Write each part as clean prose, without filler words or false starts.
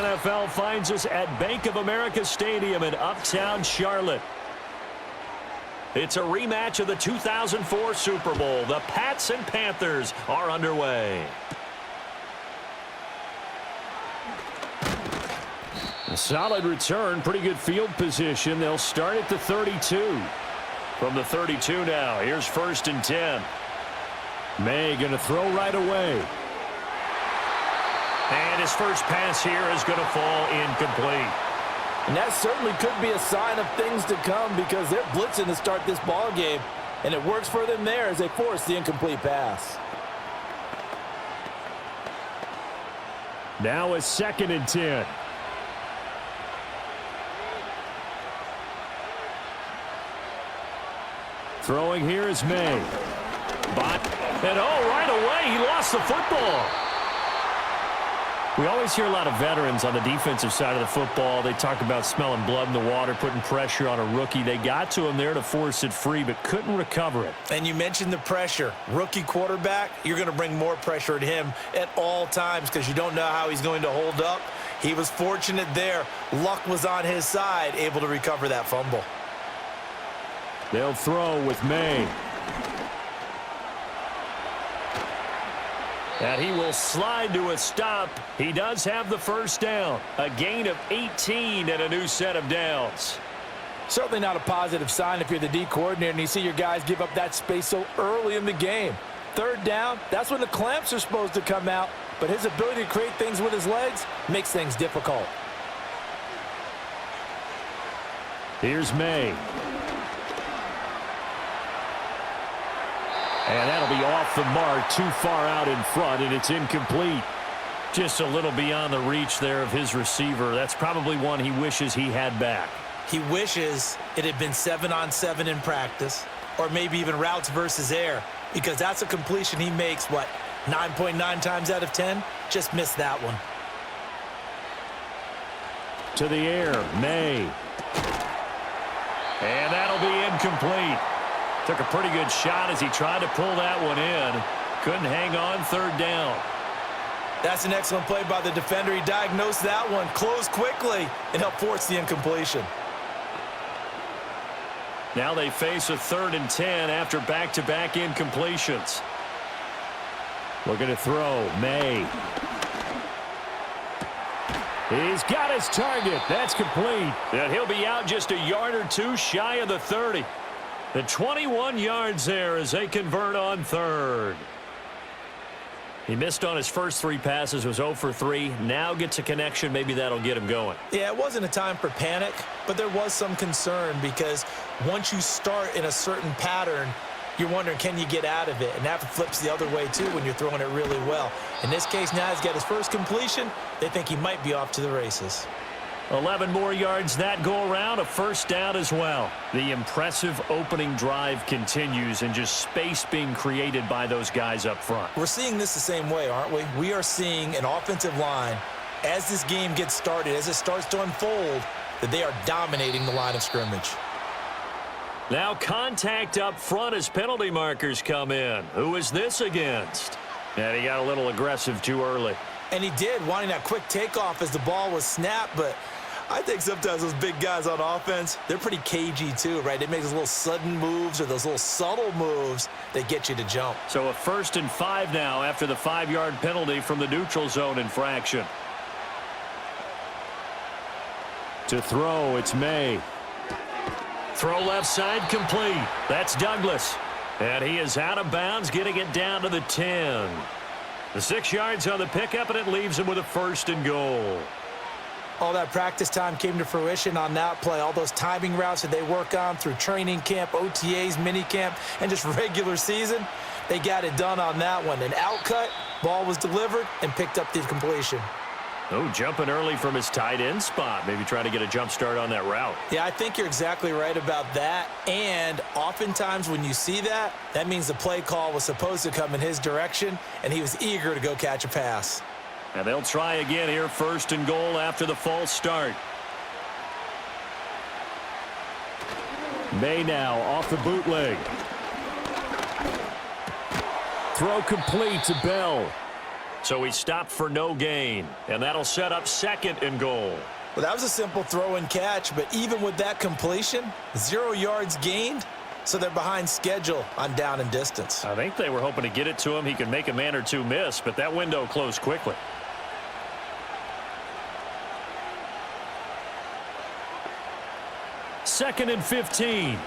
NFL finds us at Bank of America Stadium in Uptown Charlotte. It's a rematch of the 2004 Super Bowl. The Pats and Panthers are underway. A solid return, pretty good field position. They'll start at the 32. From the 32 now, here's 1st and 10. May going to throw right away. And his first pass here is going to fall incomplete. And that certainly could be a sign of things to come because they're blitzing to start this ball game, and it works for them there as they force the incomplete pass. Now a 2nd and 10. Throwing here is May. And right away, he lost the football. We always hear a lot of veterans on the defensive side of the football. They talk about smelling blood in the water, putting pressure on a rookie. They got to him there to force it free, but couldn't recover it. And you mentioned the pressure. Rookie quarterback, you're going to bring more pressure at him at all times because you don't know how he's going to hold up. He was fortunate there. Luck was on his side, able to recover that fumble. They'll throw with May. And he will slide to a stop. He does have the first down. A gain of 18 and a new set of downs. Certainly not a positive sign if you're the D coordinator and you see your guys give up that space so early in the game. 3rd down, that's when the clamps are supposed to come out. But his ability to create things with his legs makes things difficult. Here's May. And that'll be off the mark, too far out in front, and it's incomplete. Just a little beyond the reach there of his receiver. That's probably one he wishes he had back. He wishes it had been 7-on-7 in practice, or maybe even routes versus air, because that's a completion he makes, 9.9 times out of 10? Just missed that one. To the air, May. And that'll be incomplete. Took a pretty good shot as he tried to pull that one in. Couldn't hang on 3rd down. That's an excellent play by the defender. He diagnosed that one, closed quickly, and helped force the incompletion. Now they face a 3rd and 10 after back-to-back incompletions. Looking to throw, May. He's got his target. That's complete. And he'll be out just a yard or two shy of the 30. The 21 yards there as they convert on 3rd. He missed on his first 3 passes, was 0 for 3. Now gets a connection. Maybe that'll get him going. Yeah, it wasn't a time for panic, but there was some concern because once you start in a certain pattern, you're wondering, can you get out of it? And that flips the other way, too, when you're throwing it really well. In this case, now he's got his first completion. They think he might be off to the races. 11 more yards that go around, a first down as well. The impressive opening drive continues and just space being created by those guys up front. We're seeing this the same way, aren't we? We are seeing an offensive line, as this game gets started, as it starts to unfold, that they are dominating the line of scrimmage. Now contact up front as penalty markers come in. Who is this against? And he got a little aggressive too early. And he did, wanting that quick takeoff as the ball was snapped, but I think sometimes those big guys on offense, they're pretty cagey too, right? They make those little sudden moves or those little subtle moves that get you to jump. So a 1st and 5 now after the 5-yard penalty from the neutral zone infraction. To throw, it's May. Throw left side complete. That's Douglas. And he is out of bounds, getting it down to the 10. The 6 yards on the pickup, and it leaves him with a 1st and goal. All that practice time came to fruition on that play. All those timing routes that they work on through training camp, OTAs, minicamp, and just regular season, they got it done on that one. An outcut, ball was delivered, and picked up the completion. Oh, jumping early from his tight end spot. Maybe try to get a jump start on that route. Yeah, I think you're exactly right about that. And oftentimes when you see that, that means the play call was supposed to come in his direction, and he was eager to go catch a pass. And they'll try again here, 1st and goal after the false start. May now off the bootleg. Throw complete to Bell. So he stopped for no gain, and that'll set up 2nd and goal. Well, that was a simple throw and catch, but even with that completion, 0 yards gained, so they're behind schedule on down and distance. I think they were hoping to get it to him. He could make a man or two miss, but that window closed quickly. Second and 15.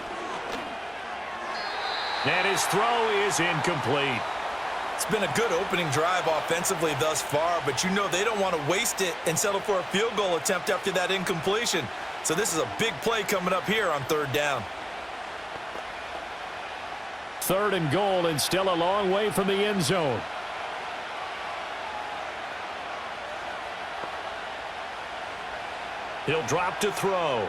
And his throw is incomplete. It's been a good opening drive offensively thus far, but you know they don't want to waste it and settle for a field goal attempt after that incompletion. So this is a big play coming up here on 3rd down. 3rd and goal, and still a long way from the end zone. He'll drop to throw.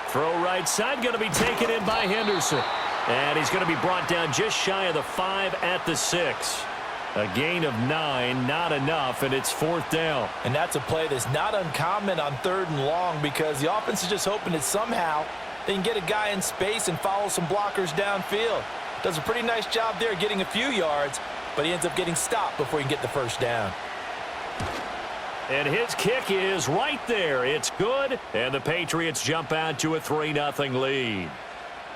Throw right side, going to be taken in by Henderson. And he's going to be brought down just shy of the 5 at the 6. A gain of 9, not enough, and it's 4th down. And that's a play that's not uncommon on 3rd and long because the offense is just hoping that somehow they can get a guy in space and follow some blockers downfield. Does a pretty nice job there getting a few yards, but he ends up getting stopped before he can get the 1st down. And his kick is right there. It's good, and the Patriots jump out to a 3-0 lead.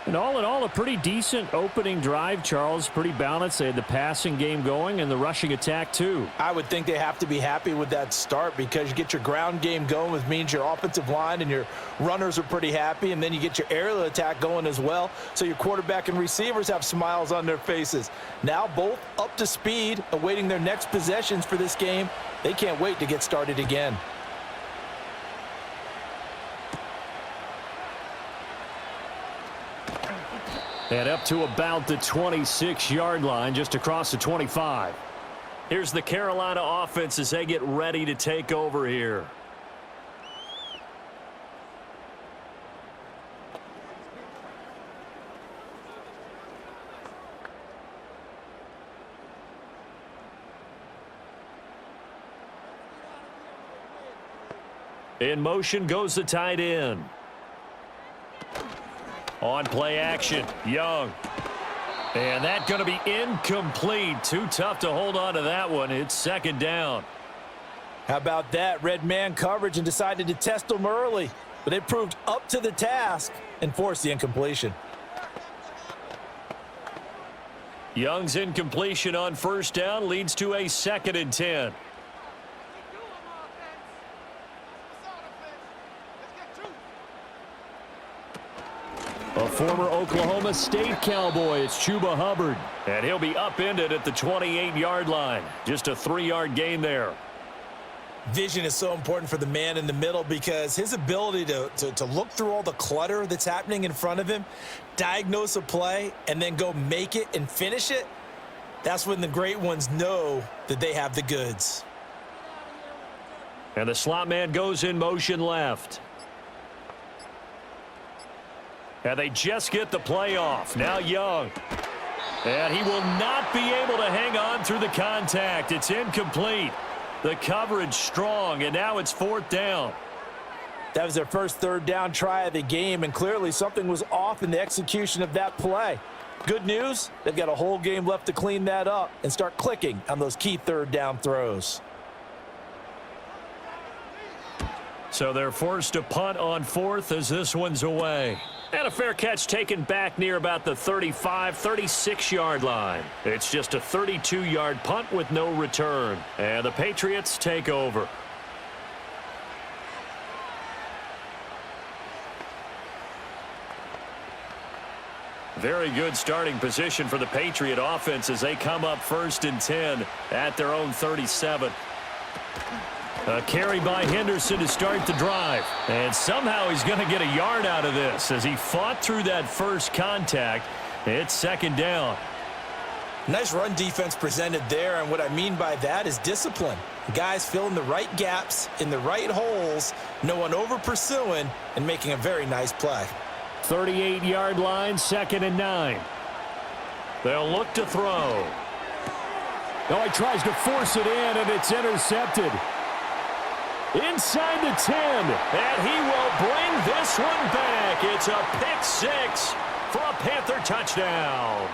And all in all, a pretty decent opening drive, Charles. Pretty balanced. They had the passing game going and the rushing attack, too. I would think they have to be happy with that start because you get your ground game going, which means your offensive line and your runners are pretty happy, and then you get your aerial attack going as well, so your quarterback and receivers have smiles on their faces. Now both up to speed, awaiting their next possessions for this game. They can't wait to get started again. And up to about the 26-yard line, just across the 25. Here's the Carolina offense as they get ready to take over here. In motion goes the tight end. On play action, Young. And that's going to be incomplete. Too tough to hold on to that one. It's 2nd down. How about that? Red man coverage and decided to test them early. But it proved up to the task and forced the incompletion. Young's incompletion on 1st down leads to a 2nd and 10. A former Oklahoma State Cowboy, it's Chuba Hubbard. And he'll be upended at the 28-yard line. Just a 3-yard gain there. Vision is so important for the man in the middle because his ability to look through all the clutter that's happening in front of him, diagnose a play, and then go make it and finish it, that's when the great ones know that they have the goods. And the slot man goes in motion left. And they just get the play off. Now Young. And he will not be able to hang on through the contact. It's incomplete. The coverage strong, and now it's 4th down. That was their first 3rd down try of the game, and clearly something was off in the execution of that play. Good news, they've got a whole game left to clean that up and start clicking on those key 3rd down throws. So they're forced to punt on 4th as this one's away. And a fair catch taken back near about the 35, 36-yard line. It's just a 32-yard punt with no return. And the Patriots take over. Very good starting position for the Patriot offense as they come up 1st and 10 at their own 37. A carry by Henderson to start the drive. And somehow he's going to get a yard out of this as he fought through that first contact. It's 2nd down. Nice run defense presented there, and what I mean by that is discipline. Guys filling the right gaps in the right holes, no one over pursuing, and making a very nice play. 38-yard line, 2nd and 9. They'll look to throw. Oh, he tries to force it in, and it's intercepted. Inside the 10, and he will bring this one back. It's a pick 6 for a Panther touchdown.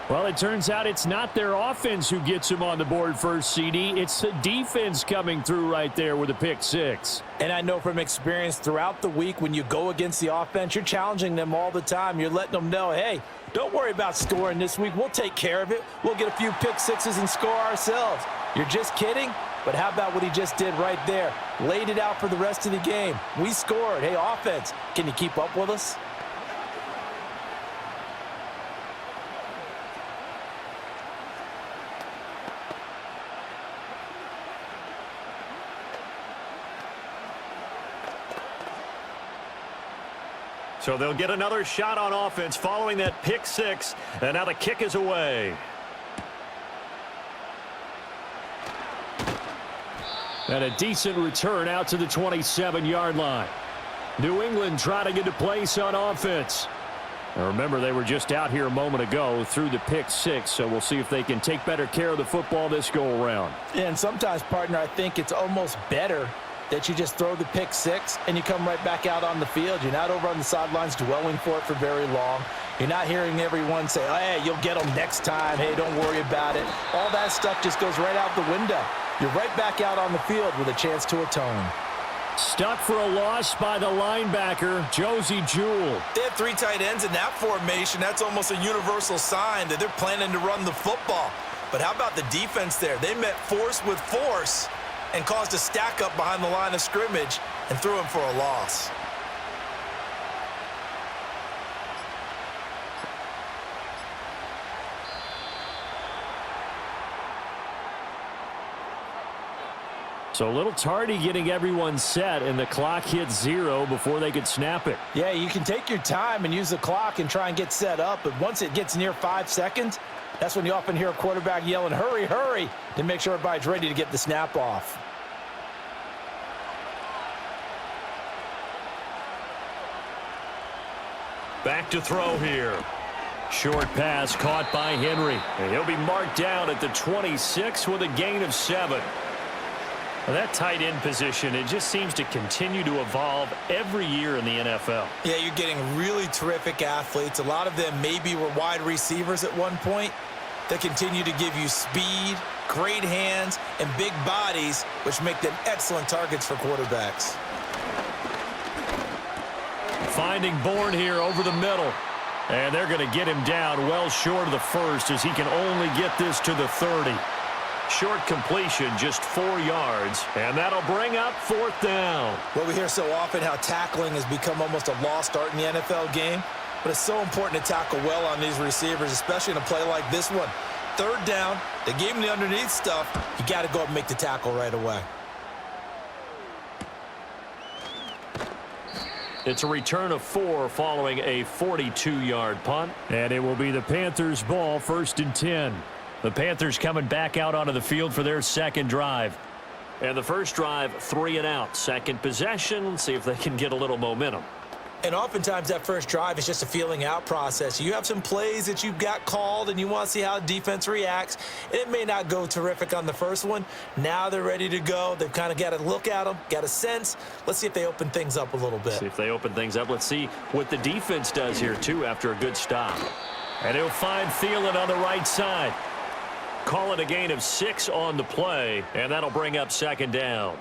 Well, it turns out it's not their offense who gets them on the board first, CD. It's the defense coming through right there with a pick six. And I know from experience throughout the week, when you go against the offense, you're challenging them all the time. You're letting them know, hey, don't worry about scoring this week. We'll take care of it. We'll get a few pick sixes and score ourselves. You're just kidding? But how about what he just did right there? Laid it out for the rest of the game. We scored. Hey, offense, can you keep up with us? So they'll get another shot on offense following that pick six, and now the kick is away. And a decent return out to the 27-yard line. New England trying to get a place on offense. Now remember, they were just out here a moment ago through the pick six, so we'll see if they can take better care of the football this go-around. Yeah, and sometimes, partner, I think it's almost better that you just throw the pick six and you come right back out on the field. You're not over on the sidelines dwelling for it for very long. You're not hearing everyone say, oh, hey, you'll get them next time. Hey, don't worry about it. All that stuff just goes right out the window. You're right back out on the field with a chance to atone. Stuck for a loss by the linebacker, Josie Jewell. They have three tight ends in that formation. That's almost a universal sign that they're planning to run the football. But how about the defense there? They met force with force and caused a stack up behind the line of scrimmage and threw him for a loss. So a little tardy getting everyone set, and the clock hits 0 before they could snap it. Yeah, you can take your time and use the clock and try and get set up, but once it gets near 5 seconds, that's when you often hear a quarterback yelling, hurry, hurry, to make sure everybody's ready to get the snap off. Back to throw here. Short pass caught by Henry. And he'll be marked down at the 26 with a gain of 7. Well, that tight end position, it just seems to continue to evolve every year in the NFL. Yeah, you're getting really terrific athletes. A lot of them maybe were wide receivers at one point. They continue to give you speed, great hands, and big bodies, which make them excellent targets for quarterbacks. Finding Bourne here over the middle. And they're going to get him down well short of the first as he can only get this to the 30. Short completion, just 4 yards, and that'll bring up 4th down. Well, we hear so often how tackling has become almost a lost art in the NFL game, but it's so important to tackle well on these receivers, especially in a play like this one. 3rd down, they gave him the underneath stuff. You got to go up and make the tackle right away. It's a return of 4 following a 42-yard punt, and it will be the Panthers' ball, 1st and 10. The Panthers coming back out onto the field for their second drive. And the first drive, 3 and out. Second possession, see if they can get a little momentum. And oftentimes that first drive is just a feeling out process. You have some plays that you've got called and you want to see how the defense reacts. It may not go terrific on the first one. Now they're ready to go. They've kind of got to look at them, got a sense. Let's see if they open things up a little bit. See if they open things up. Let's see what the defense does here, too, after a good stop. And he'll find Thielen on the right side. Call it a gain of 6 on the play, and that'll bring up 2nd down.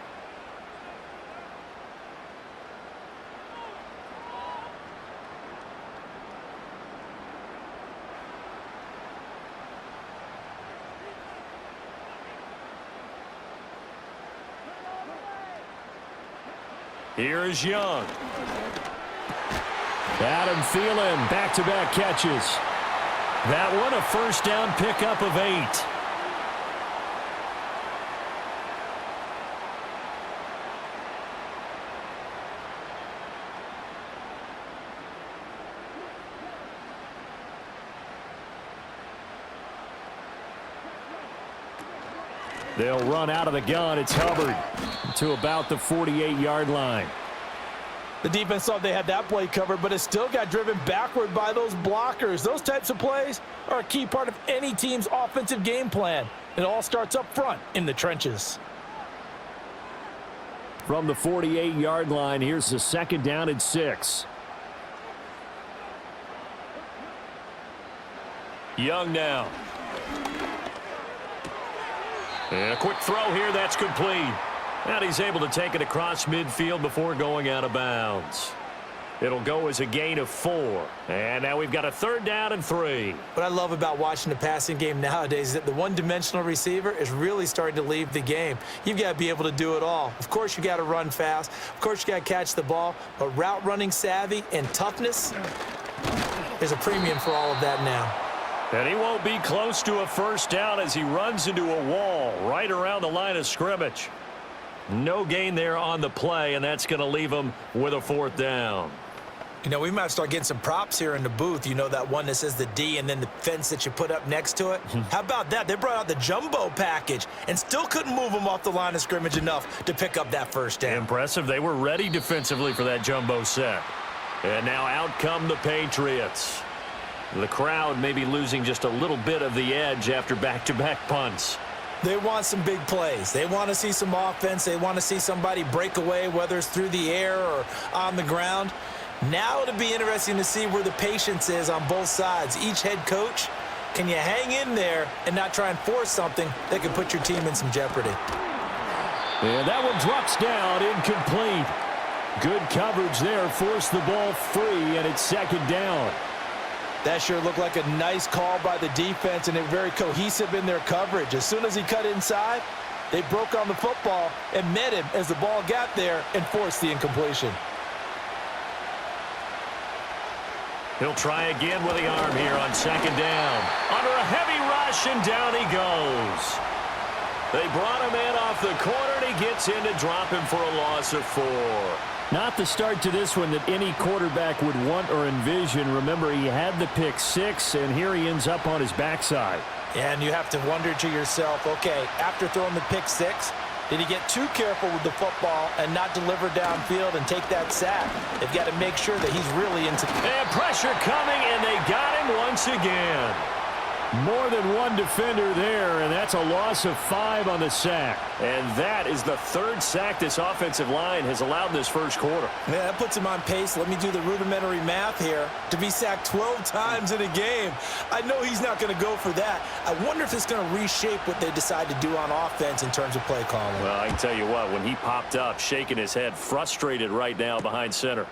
Here's Young. Adam Thielen, back-to-back catches. That one a first down pickup of 8. They'll run out of the gun. It's Hubbard to about the 48-yard line. The defense thought they had that play covered, but it still got driven backward by those blockers. Those types of plays are a key part of any team's offensive game plan. It all starts up front in the trenches. From the 48-yard line, here's the 2nd down and 6. Young now. And a quick throw here, that's complete. And he's able to take it across midfield before going out of bounds. It'll go as a gain of 4. And now we've got a 3rd down and 3. What I love about watching the passing game nowadays is that the one-dimensional receiver is really starting to leave the game. You've got to be able to do it all. Of course, you got to run fast. Of course, you got to catch the ball. But route running savvy and toughness, there's a premium for all of that now. And he won't be close to a 1st down as he runs into a wall right around the line of scrimmage. No gain there on the play, and that's going to leave him with a 4th down. You know, we might start getting some props here in the booth. You know, that one that says the D and then the fence that you put up next to it? How about that? They brought out the jumbo package and still couldn't move him off the line of scrimmage enough to pick up that 1st down. Impressive. They were ready defensively for that jumbo set. And now out come the Patriots. The crowd may be losing just a little bit of the edge after back-to-back punts. They want some big plays. They want to see some offense. They want to see somebody break away, whether it's through the air or on the ground. Now it'll be interesting to see where the patience is on both sides. Each head coach, can you hang in there and not try and force something that could put your team in some jeopardy? And that one drops down, incomplete. Good coverage there, forced the ball free, and it's 2nd down. That sure looked like a nice call by the defense, and they're very cohesive in their coverage. As soon as he cut inside, they broke on the football and met him as the ball got there and forced the incompletion. He'll try again with the arm here on 2nd down. Under a heavy rush, and down he goes. They brought him in off the corner, and he gets in to drop him for a loss of 4. Not the start to this one that any quarterback would want or envision. Remember, he had the pick 6, and here he ends up on his backside. And you have to wonder to yourself, okay, after throwing the pick 6, did he get too careful with the football and not deliver downfield and take that sack? They've got to make sure that he's really into... And pressure coming, and they got him once again. More than one defender there, and that's a loss of 5 on the sack. And that is the 3rd sack this offensive line has allowed this 1st quarter. Yeah, that puts him on pace. Let me do the rudimentary math here. To be sacked 12 times in a game. I know he's not going to go for that. I wonder if it's going to reshape what they decide to do on offense in terms of play calling. Well, I can tell you what, when he popped up, shaking his head, frustrated right now behind center.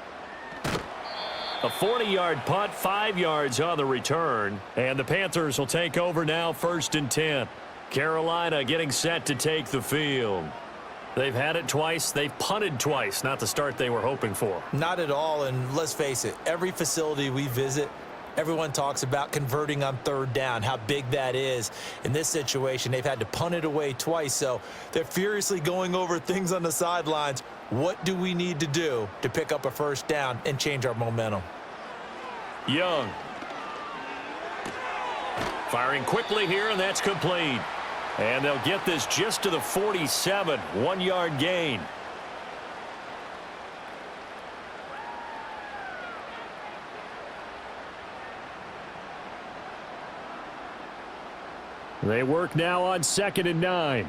A 40-yard punt, 5 yards on the return. And the Panthers will take over now, 1st and 10. Carolina getting set to take the field. They've had it twice. They've punted twice. Not the start they were hoping for. Not at all, and let's face it, every facility we visit, everyone talks about converting on 3rd down, how big that is. In this situation, they've had to punt it away twice, so they're furiously going over things on the sidelines. What do we need to do to pick up a 1st down and change our momentum? Young. Firing quickly here, and that's complete. And they'll get this just to the 47, 1-yard gain. They work now on 2nd and 9.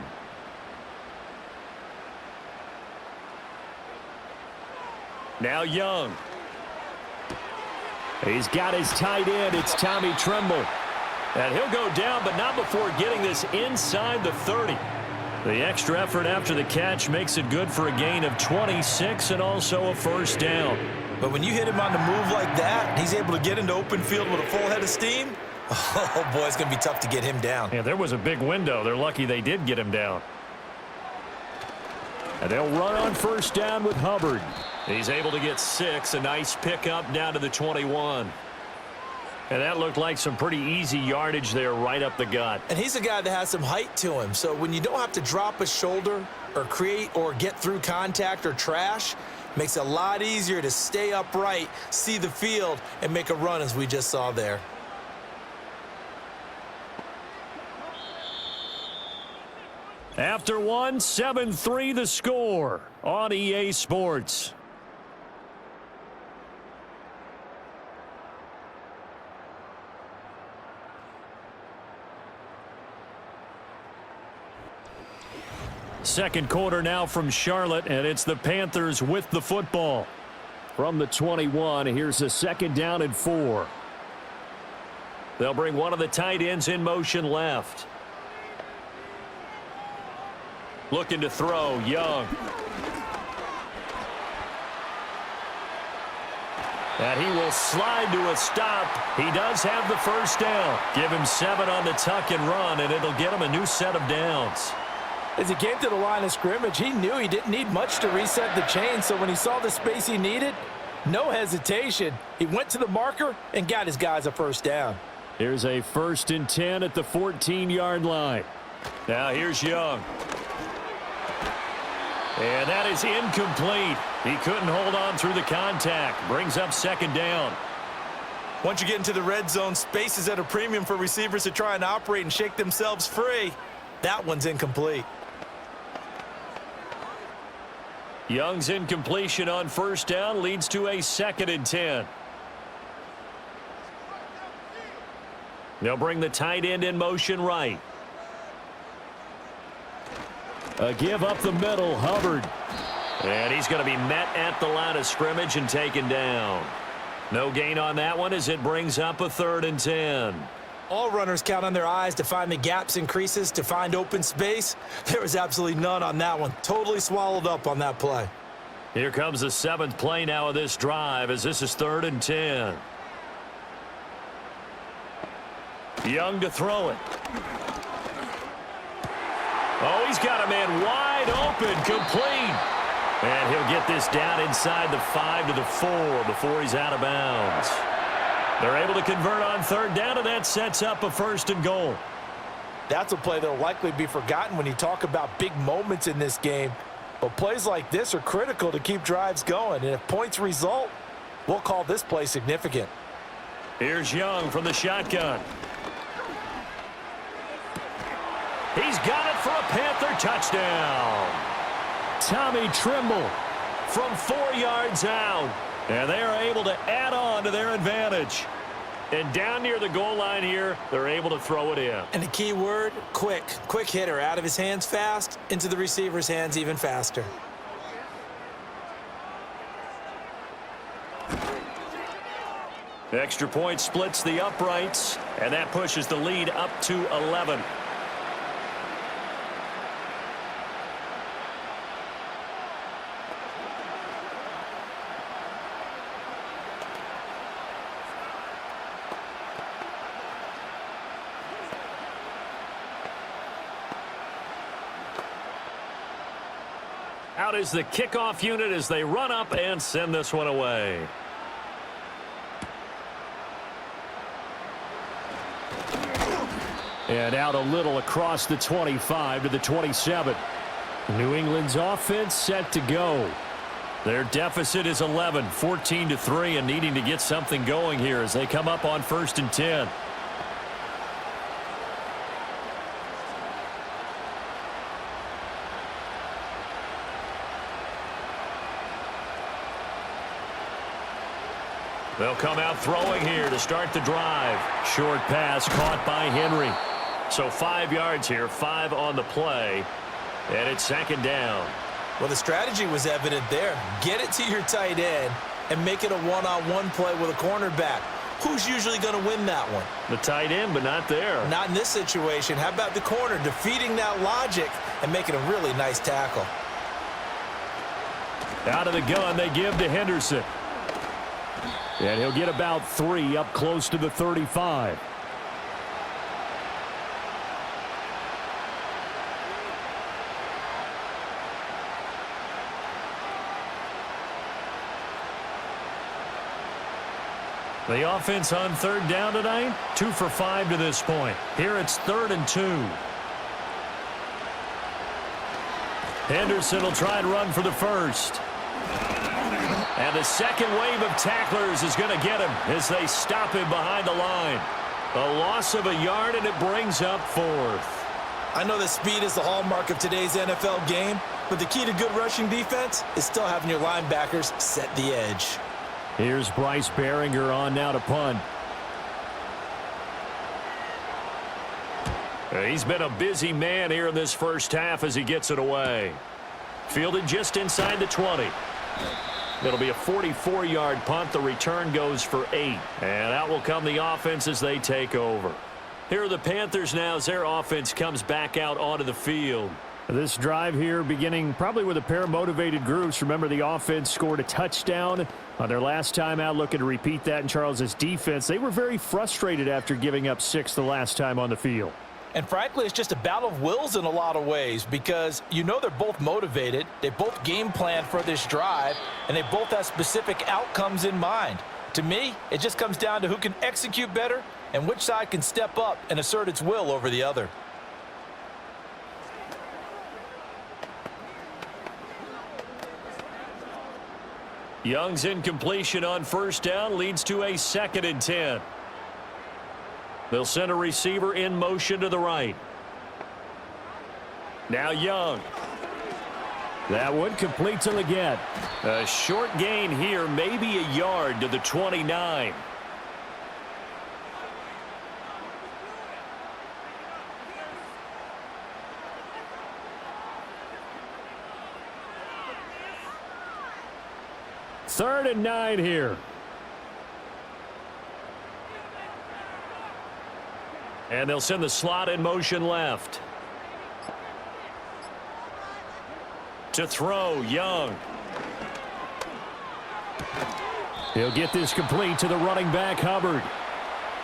Now Young. He's got his tight end. It's Tommy Tremble. And he'll go down, but not before getting this inside the 30. The extra effort after the catch makes it good for a gain of 26 and also a 1st down. But when you hit him on the move like that, he's able to get into open field with a full head of steam. Oh, boy, it's going to be tough to get him down. Yeah, there was a big window. They're lucky they did get him down. And they'll run on 1st down with Hubbard. He's able to get 6. A nice pickup down to the 21. And that looked like some pretty easy yardage there right up the gut. And he's a guy that has some height to him. So when you don't have to drop a shoulder or create or get through contact or trash, makes it a lot easier to stay upright, see the field, and make a run as we just saw there. After one, 7-3 the score on EA Sports. Second quarter now from Charlotte, and it's the Panthers with the football. From the 21, here's a 2nd down and 4. They'll bring one of the tight ends in motion left. Looking to throw, Young. And he will slide to a stop. He does have the first down. Give him 7 on the tuck and run, and it'll get him a new set of downs. As he came to the line of scrimmage, he knew he didn't need much to reset the chain, so when he saw the space he needed, no hesitation. He went to the marker and got his guys a first down. Here's a 1st and 10 at the 14-yard line. Now here's Young. And that is incomplete. He couldn't hold on through the contact. Brings up 2nd down. Once you get into the red zone, space is at a premium for receivers to try and operate and shake themselves free. That one's incomplete. Young's incompletion on 1st down leads to a 2nd and 10. They'll bring the tight end in motion right. A give up the middle, Hubbard. And he's going to be met at the line of scrimmage and taken down. No gain on that one as it brings up a 3rd and 10. All runners count on their eyes to find the gaps and creases, to find open space. There was absolutely none on that one. Totally swallowed up on that play. Here comes the 7th play now of this drive as this is 3rd and 10. Young to throw it. Oh, he's got a man wide open, complete. And he'll get this down inside the 5 to the 4 before he's out of bounds. They're able to convert on 3rd down, and that sets up a 1st and goal. That's a play that will likely be forgotten when you talk about big moments in this game. But plays like this are critical to keep drives going. And if points result, we'll call this play significant. Here's Young from the shotgun. He's got it for a Panther touchdown. Tommy Trimble from 4 yards out. And they are able to add on to their advantage. And down near the goal line here, they're able to throw it in. And the key word, quick. Quick hitter. Out of his hands fast, into the receiver's hands even faster. Extra point splits the uprights, and that pushes the lead up to 11. Out is the kickoff unit as they run up and send this one away. And out a little across the 25 to the 27. New England's offense set to go. Their deficit is 11, 14-3, and needing to get something going here as they come up on 1st and 10. They'll come out throwing here to start the drive. Short pass caught by Henry. So 5 yards here, 5 on the play, and it's 2nd down. Well, the strategy was evident there. Get it to your tight end and make it a one-on-one play with a cornerback. Who's usually going to win that one? The tight end, but not there. Not in this situation. How about the corner defeating that logic and making a really nice tackle? Out of the gun, they give to Henderson. And he'll get about 3 up close to the 35. The offense on 3rd down tonight, 2 for 5 to this point. Here it's 3rd and 2. Henderson will try and run for the 1st. And the 2nd wave of tacklers is going to get him as they stop him behind the line. A loss of a yard, and it brings up 4th. I know that speed is the hallmark of today's NFL game, but the key to good rushing defense is still having your linebackers set the edge. Here's Bryce Behringer on now to punt. He's been a busy man here in this first half as he gets it away. Fielded just inside the 20. It'll be a 44-yard punt. The return goes for 8. And out will come the offense as they take over. Here are the Panthers now as their offense comes back out onto the field. This drive here beginning probably with a pair of motivated groups. Remember, the offense scored a touchdown on their last time out, looking to repeat that in Charles's defense. They were very frustrated after giving up 6 the last time on the field. And frankly, it's just a battle of wills in a lot of ways because you know they're both motivated. They both game planned for this drive, and they both have specific outcomes in mind. To me, it just comes down to who can execute better and which side can step up and assert its will over the other. Young's incompletion on first down leads to a 2nd and 10. They'll send a receiver in motion to the right. Now Young. That one complete till again. A short gain here, maybe a yard to the 29. Third and 9 here. And they'll send the slot in motion left. To throw, Young. He'll get this complete to the running back, Hubbard.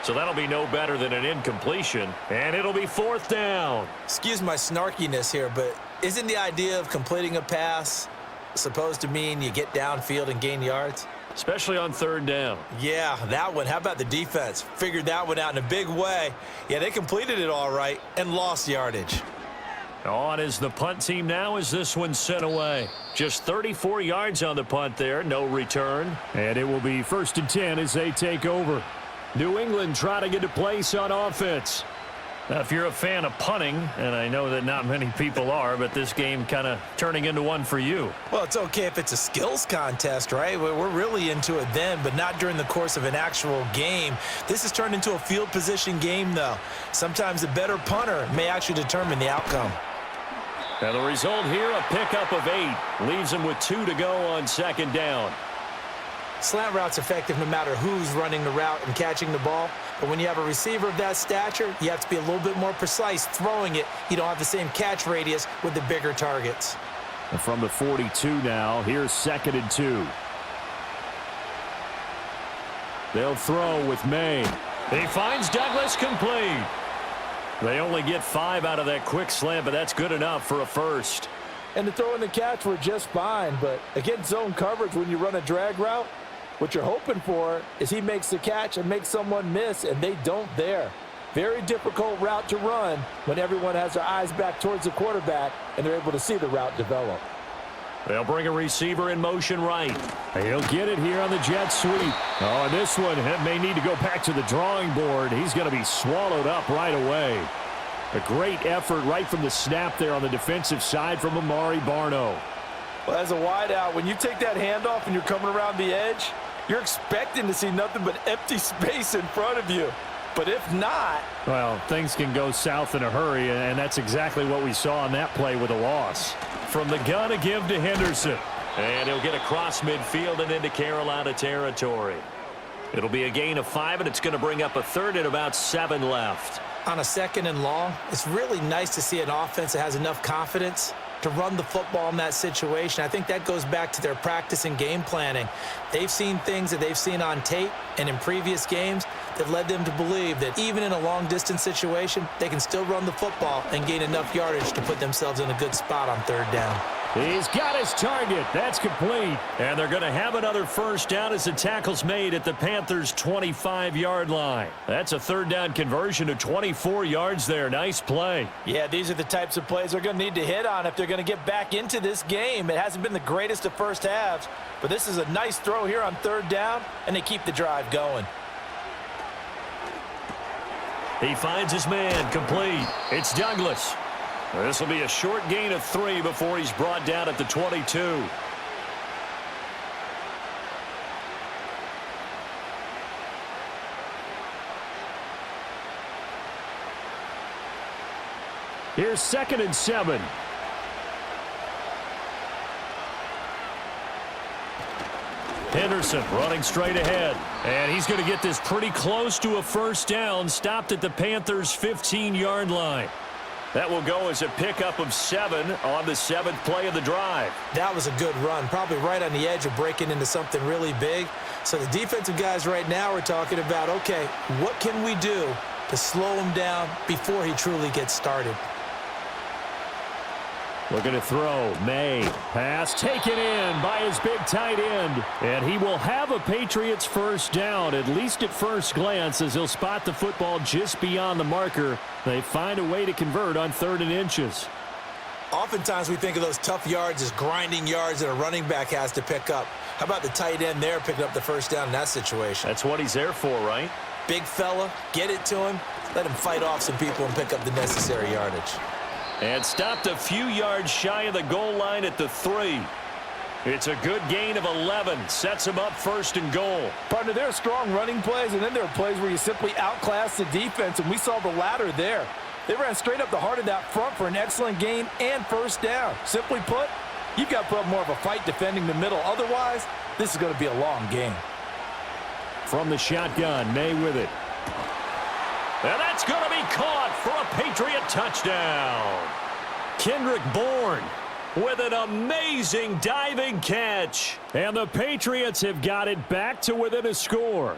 So that'll be no better than an incompletion. And it'll be 4th down. Excuse my snarkiness here, but isn't the idea of completing a pass supposed to mean you get downfield and gain yards? Especially on 3rd down. Yeah, that one. How about the defense? Figured that one out in a big way. Yeah, they completed it all right and lost yardage. On is the punt team now as this one's sent away. Just 34 yards on the punt there, no return. And it will be 1st and 10 as they take over. New England trying to get a place on offense. Now, if you're a fan of punting, and I know that not many people are, but this game kind of turning into one for you. Well, it's okay if it's a skills contest, right? We're really into it then, but not during the course of an actual game. This has turned into a field position game, though. Sometimes the better punter may actually determine the outcome. Now, the result here, a pickup of 8. Leaves them with 2 to go on 2nd down. Slant route's effective no matter who's running the route and catching the ball. But when you have a receiver of that stature, you have to be a little bit more precise throwing it. You don't have the same catch radius with the bigger targets. And from the 42 now, here's 2nd and 2. They'll throw with May. He finds Douglas complete. They only get 5 out of that quick slant, but that's good enough for a first. And the throw and the catch were just fine, but against zone coverage when you run a drag route, what you're hoping for is he makes the catch and makes someone miss, and they don't there. Very difficult route to run when everyone has their eyes back towards the quarterback and they're able to see the route develop. They'll bring a receiver in motion right. He'll get it here on the jet sweep. Oh, and this one may need to go back to the drawing board. He's going to be swallowed up right away. A great effort right from the snap there on the defensive side from Amari Barno. Well, as a wideout, when you take that handoff and you're coming around the edge, you're expecting to see nothing but empty space in front of you. But if not... well, things can go south in a hurry, and that's exactly what we saw on that play with a loss. From the gun to give to Henderson. And he'll get across midfield and into Carolina territory. It'll be a gain of 5, and it's going to bring up a 3rd and about 7 left. On a 2nd and long, it's really nice to see an offense that has enough confidence to run the football in that situation. I think that goes back to their practice and game planning. They've seen things that they've seen on tape and in previous games that led them to believe that even in a long-distance situation, they can still run the football and gain enough yardage to put themselves in a good spot on 3rd down. He's got his target. That's complete. And they're going to have another first down as the tackle's made at the Panthers' 25-yard line. That's a 3rd down conversion to 24 yards there. Nice play. Yeah, these are the types of plays they're going to need to hit on if they're going to get back into this game. It hasn't been the greatest of first halves, but this is a nice throw here on 3rd down, and they keep the drive going. He finds his man complete. It's Douglas. This will be a short gain of 3 before he's brought down at the 22. Here's 2nd and 7. Henderson running straight ahead. And he's going to get this pretty close to a first down, stopped at the Panthers' 15-yard line. That will go as a pickup of 7 on the 7th play of the drive. That was a good run, probably right on the edge of breaking into something really big. So the defensive guys right now are talking about, okay, what can we do to slow him down before he truly gets started? Looking to throw. May. Pass taken in by his big tight end. And he will have a Patriots first down, at least at first glance, as he'll spot the football just beyond the marker. They find a way to convert on 3rd and inches. Oftentimes we think of those tough yards as grinding yards that a running back has to pick up. How about the tight end there picking up the first down in that situation? That's what he's there for, right? Big fella, get it to him, let him fight off some people and pick up the necessary yardage. And stopped a few yards shy of the goal line at the 3. It's a good gain of 11. Sets him up 1st and goal. Partner, there are strong running plays, and then there are plays where you simply outclass the defense, and we saw the latter there. They ran straight up the heart of that front for an excellent gain and first down. Simply put, you've got to put up more of a fight defending the middle. Otherwise, this is going to be a long game. From the shotgun, May with it. And that's going to be caught for a Patriot touchdown. Kendrick Bourne with an amazing diving catch. And the Patriots have got it back to within a score.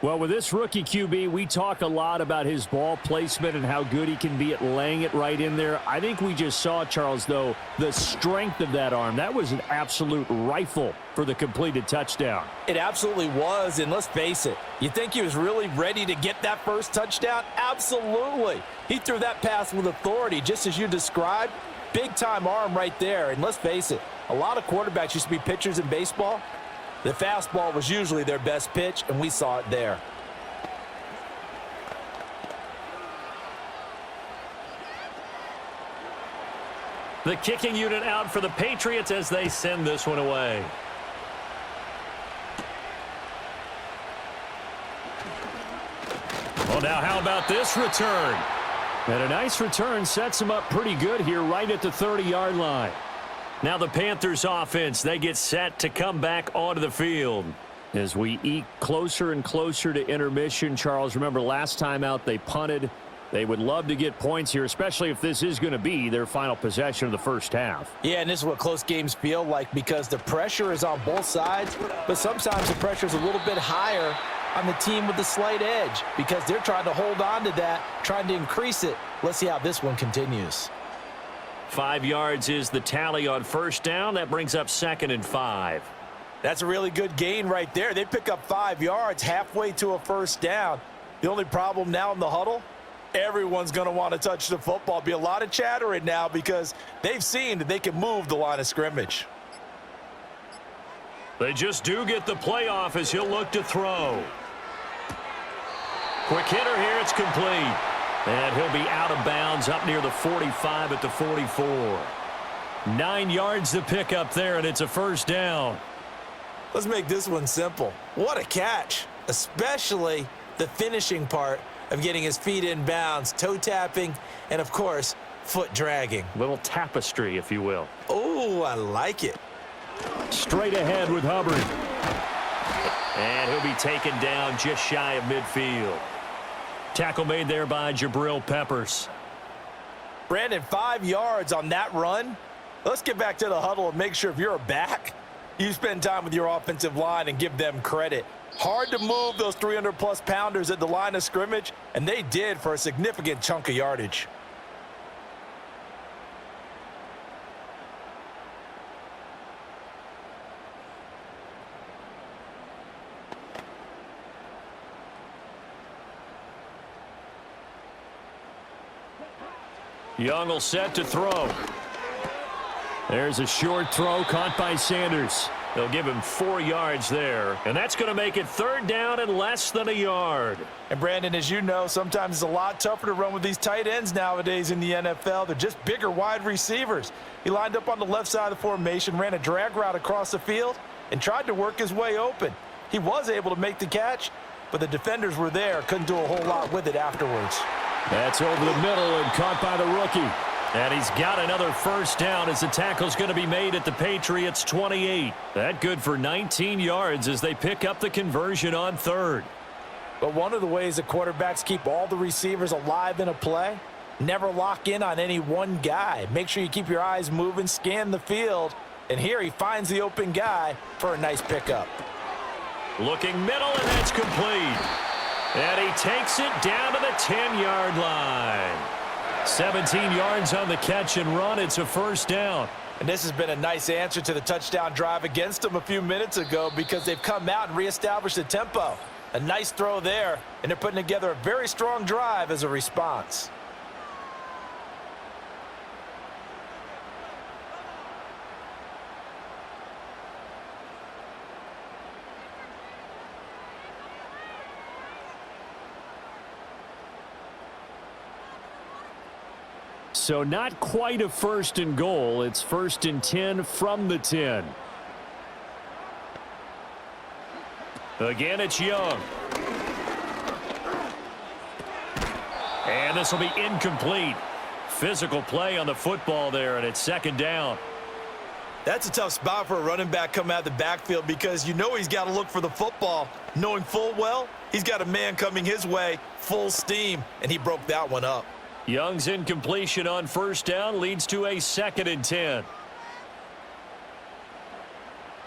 Well, with this rookie QB, we talk a lot about his ball placement and how good he can be at laying it right in there. I think we just saw, Charles, though, the strength of that arm. That was an absolute rifle for the completed touchdown. It absolutely was, and let's face it, you think he was really ready to get that first touchdown? Absolutely. He threw that pass with authority, just as you described. Big-time arm right there, and let's face it, a lot of quarterbacks used to be pitchers in baseball. The fastball was usually their best pitch, and we saw it there. The kicking unit out for the Patriots as they send this one away. Well, now how about this return? And a nice return sets him up pretty good here right at the 30-yard line. Now the Panthers offense, they get set to come back onto the field. As we eke closer and closer to intermission, Charles, remember last time out they punted. They would love to get points here, especially if this is going to be their final possession of the first half. Yeah, and this is what close games feel like because the pressure is on both sides, but sometimes the pressure is a little bit higher on the team with the slight edge because they're trying to hold on to that, trying to increase it. Let's see how this one continues. 5 yards is the tally on first down. That brings up 2nd and 5. That's a really good gain right there. They pick up 5 yards halfway to a first down. The only problem now in the huddle, everyone's going to want to touch the football. Be a lot of chattering now because they've seen that they can move the line of scrimmage. They just do get the playoff as he'll look to throw. Quick hitter here. It's complete. And he'll be out of bounds up near the 45 at the 44. 9 yards to pick up there, and it's a first down. Let's make this one simple. What a catch, especially the finishing part of getting his feet in bounds, toe tapping, and, of course, foot dragging. Little tapestry, if you will. Oh, I like it. Straight ahead with Hubbard. And he'll be taken down just shy of midfield. Tackle made there by Jabril Peppers. Brandon, 5 yards on that run. Let's get back to the huddle and make sure if you're a back, you spend time with your offensive line and give them credit. Hard to move those 300-plus pounders at the line of scrimmage, and they did for a significant chunk of yardage. Young will set to throw. There's a short throw caught by Sanders. They'll give him 4 yards there, and that's going to make it 3rd down and less than a yard. And, Brandon, as you know, sometimes it's a lot tougher to run with these tight ends nowadays in the NFL. They're just bigger wide receivers. He lined up on the left side of the formation, ran a drag route across the field, and tried to work his way open. He was able to make the catch, but the defenders were there, couldn't do a whole lot with it afterwards. That's over the middle and caught by the rookie. And he's got another first down as the tackle's going to be made at the Patriots 28. That good for 19 yards as they pick up the conversion on third. But one of the ways that quarterbacks keep all the receivers alive in a play, never lock in on any one guy. Make sure you keep your eyes moving, scan the field, and here he finds the open guy for a nice pickup. Looking middle, and that's complete. And he takes it down to the 10-yard line. 17 yards on the catch and run. It's a first down. And this has been a nice answer to the touchdown drive against them a few minutes ago because they've come out and reestablished the tempo. A nice throw there, and they're putting together a very strong drive as a response. So not quite a first and goal. It's first and 10 from the 10. Again, it's Young. And this will be incomplete. Physical play on the football there, and it's second down. That's a tough spot for a running back coming out of the backfield because you know he's got to look for the football, knowing full well he's got a man coming his way, full steam, and he broke that one up. Young's incompletion on first down leads to a second and 10.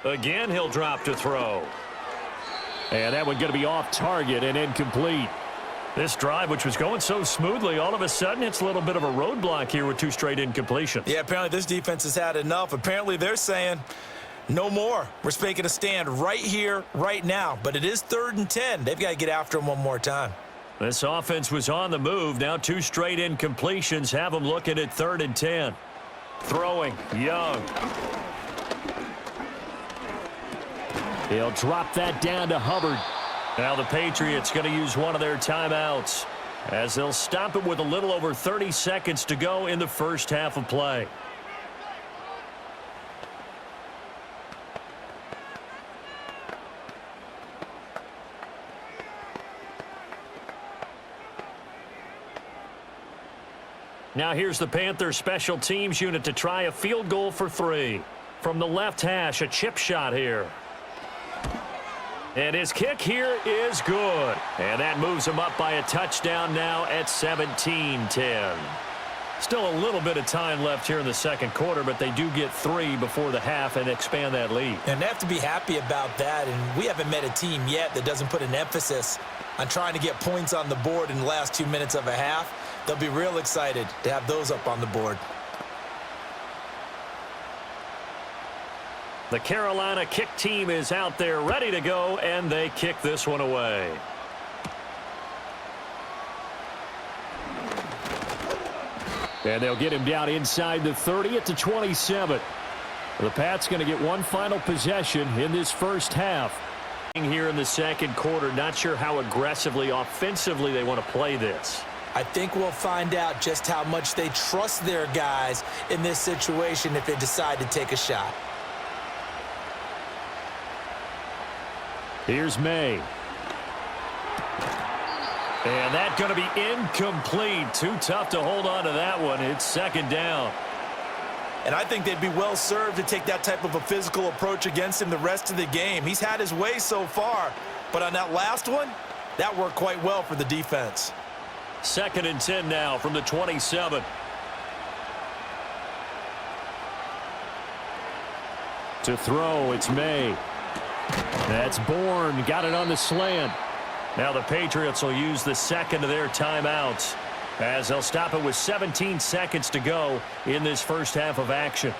Again, he'll drop to throw. And that one going to be off target and incomplete. This drive, which was going so smoothly, all of a sudden it's a little bit of a roadblock here with two straight incompletions. Yeah, apparently this defense has had enough. Apparently they're saying no more. We're making a stand right here, right now. But it is 3rd and 10. They've got to get after him one more time. This offense was on the move. Now two straight incompletions have them looking at 3rd and 10. Throwing, Young. He'll drop that down to Hubbard. Now the Patriots going to use one of their timeouts as they'll stop it with a little over 30 seconds to go in the first half of play. Now here's the Panthers special teams unit to try a field goal for 3. From the left hash, a chip shot here. And his kick here is good. And that moves him up by a touchdown now at 17-10. Still a little bit of time left here in the second quarter, but they do get 3 before the half and expand that lead. And they have to be happy about that. And we haven't met a team yet that doesn't put an emphasis on trying to get points on the board in the last 2 minutes of a half. They'll be real excited to have those up on the board. The Carolina kick team is out there ready to go, and they kick this one away. And they'll get him down inside the 30 at the 27. The Pats going to get one final possession in this first half. Here in the second quarter, not sure how aggressively, offensively they want to play this. I think we'll find out just how much they trust their guys in this situation if they decide to take a shot. Here's May. And that's going to be incomplete. Too tough to hold on to that one. It's second down. And I think they'd be well served to take that type of a physical approach against him the rest of the game. He's had his way so far, but on that last one, that worked quite well for the defense. Second and 10 now from the 27. To throw, it's May. That's Bourne. Got it on the slant. Now the Patriots will use the second of their timeouts as they'll stop it with 17 seconds to go in this first half of action.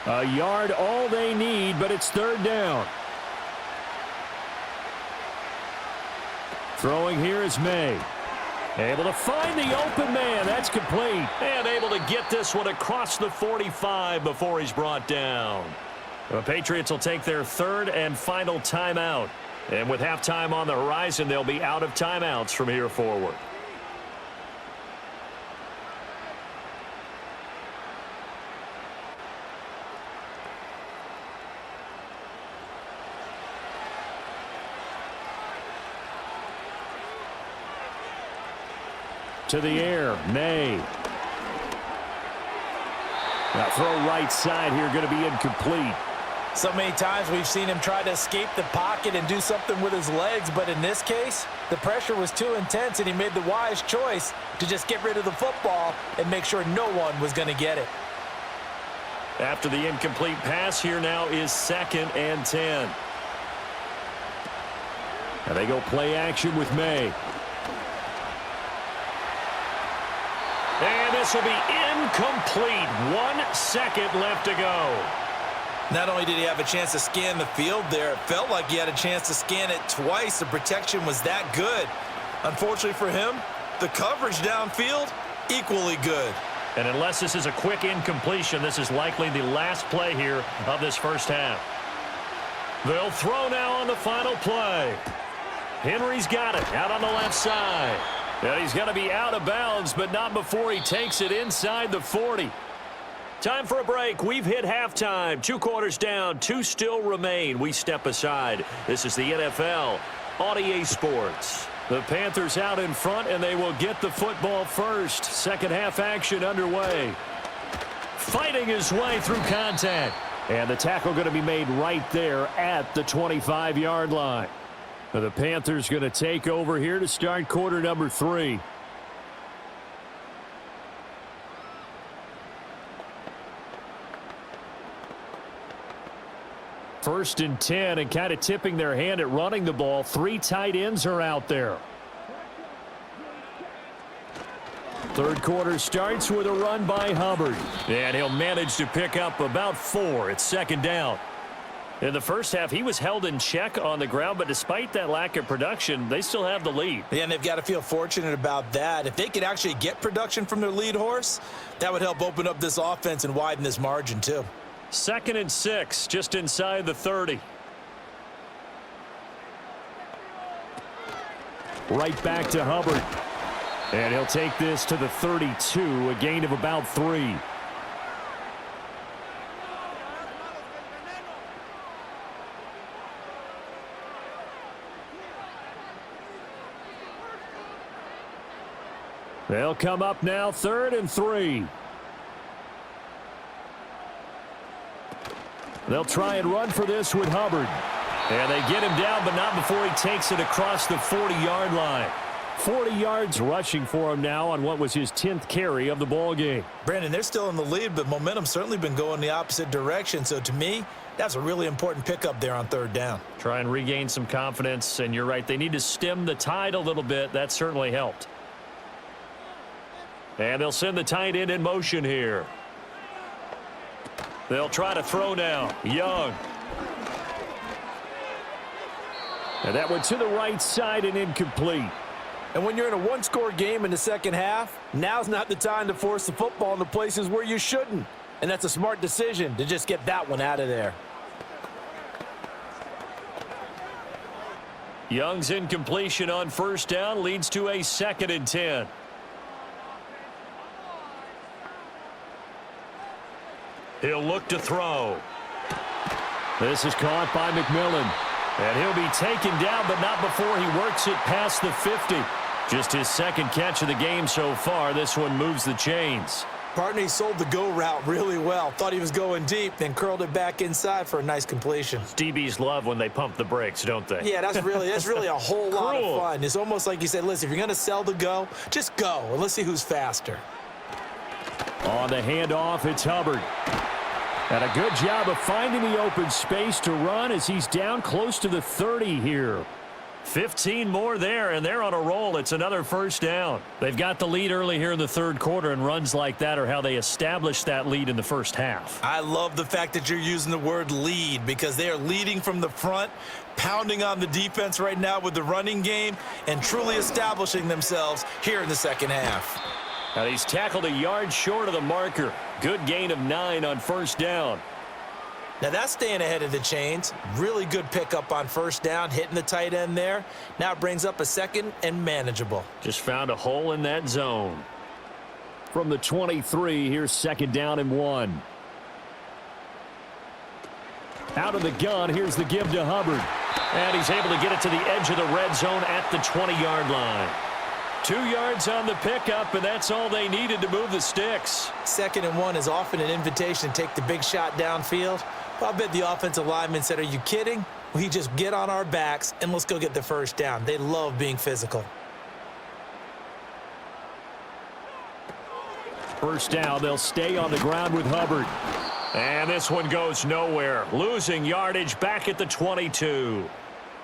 A yard all they need, but it's third down. Throwing here is May. Able to find the open man. That's complete. And able to get this one across the 45 before he's brought down. The Patriots will take their third and final timeout. And with halftime on the horizon, they'll be out of timeouts from here forward. to the air. May. Now throw right side here, going to be incomplete. So many times we've seen him try to escape the pocket and do something with his legs, but in this case, the pressure was too intense, and he made the wise choice to just get rid of the football and make sure no one was going to get it. After the incomplete pass, here now is 2nd and 10. And they go play action with May. And this will be incomplete. 1 second left to go. Not only did he have a chance to scan the field there, it felt like he had a chance to scan it twice. The protection was that good. Unfortunately for him, the coverage downfield, equally good. And unless this is a quick incompletion, this is likely the last play here of this first half. They'll throw now on the final play. Henry's got it out on the left side. And he's going to be out of bounds, but not before he takes it inside the 40. Time for a break. We've hit halftime. 2 quarters down. 2 still remain. We step aside. This is the NFL on EA Sports. The Panthers out in front, and they will get the football first. Second half action underway. Fighting his way through contact. And the tackle going to be made right there at the 25-yard line. The Panthers going to take over here to start quarter number 3. First and 10, and kind of tipping their hand at running the ball. 3 tight ends are out there. Third quarter starts with a run by Hubbard. And he'll manage to pick up about 4. It's 2nd down. In the first half, he was held in check on the ground, but despite that lack of production, they still have the lead. Yeah, and they've got to feel fortunate about that. If they could actually get production from their lead horse, that would help open up this offense and widen this margin too. 2nd and 6, just inside the 30. Right back to Hubbard. And he'll take this to the 32, a gain of about 3. They'll come up now, 3rd and 3. They'll try and run for this with Hubbard. And they get him down, but not before he takes it across the 40-yard line. 40 yards rushing for him now on what was his 10th carry of the ball game. Brandon, they're still in the lead, but momentum's certainly been going the opposite direction. So to me, that's a really important pickup there on 3rd down. Try and regain some confidence, and you're right. They need to stem the tide a little bit. That certainly helped. And they'll send the tight end in motion here. They'll try to throw now. Young. And that one to the right side and incomplete. And when you're in a 1-score game in the second half, now's not the time to force the football in the places where you shouldn't. And that's a smart decision to just get that one out of there. Young's incompletion on 1st down leads to a 2nd and 10. He'll look to throw. This is caught by McMillan. And he'll be taken down, but not before he works it past the 50. Just his 2nd catch of the game so far. This one moves the chains. Partner, he sold the go route really well. Thought he was going deep, then curled it back inside for a nice completion. DBs love when they pump the brakes, don't they? Yeah, that's really a whole lot of fun. It's almost like you said, listen, if you're going to sell the go, just go, and let's see who's faster. On the handoff, it's Hubbard. And a good job of finding the open space to run as he's down close to the 30 here. 15 more there, and they're on a roll. It's another 1st down. They've got the lead early here in the 3rd quarter, and runs like that are how they established that lead in the first half. I love the fact that you're using the word lead because they are leading from the front, pounding on the defense right now with the running game, and truly establishing themselves here in the second half. Now he's tackled a yard short of the marker. Good gain of 9 on 1st down. Now that's staying ahead of the chains. Really good pickup on 1st down, hitting the tight end there. Now it brings up a 2nd and manageable. Just found a hole in that zone. From the 23, here's 2nd down and 1. Out of the gun, here's the give to Hubbard. And he's able to get it to the edge of the red zone at the 20-yard line. 2 yards on the pickup, and that's all they needed to move the sticks. 2nd and 1 is often an invitation to take the big shot downfield. But I bet the offensive lineman said, are you kidding? We just get on our backs and let's go get the first down. They love being physical. First down, they'll stay on the ground with Hubbard. And this one goes nowhere. Losing yardage back at the 22.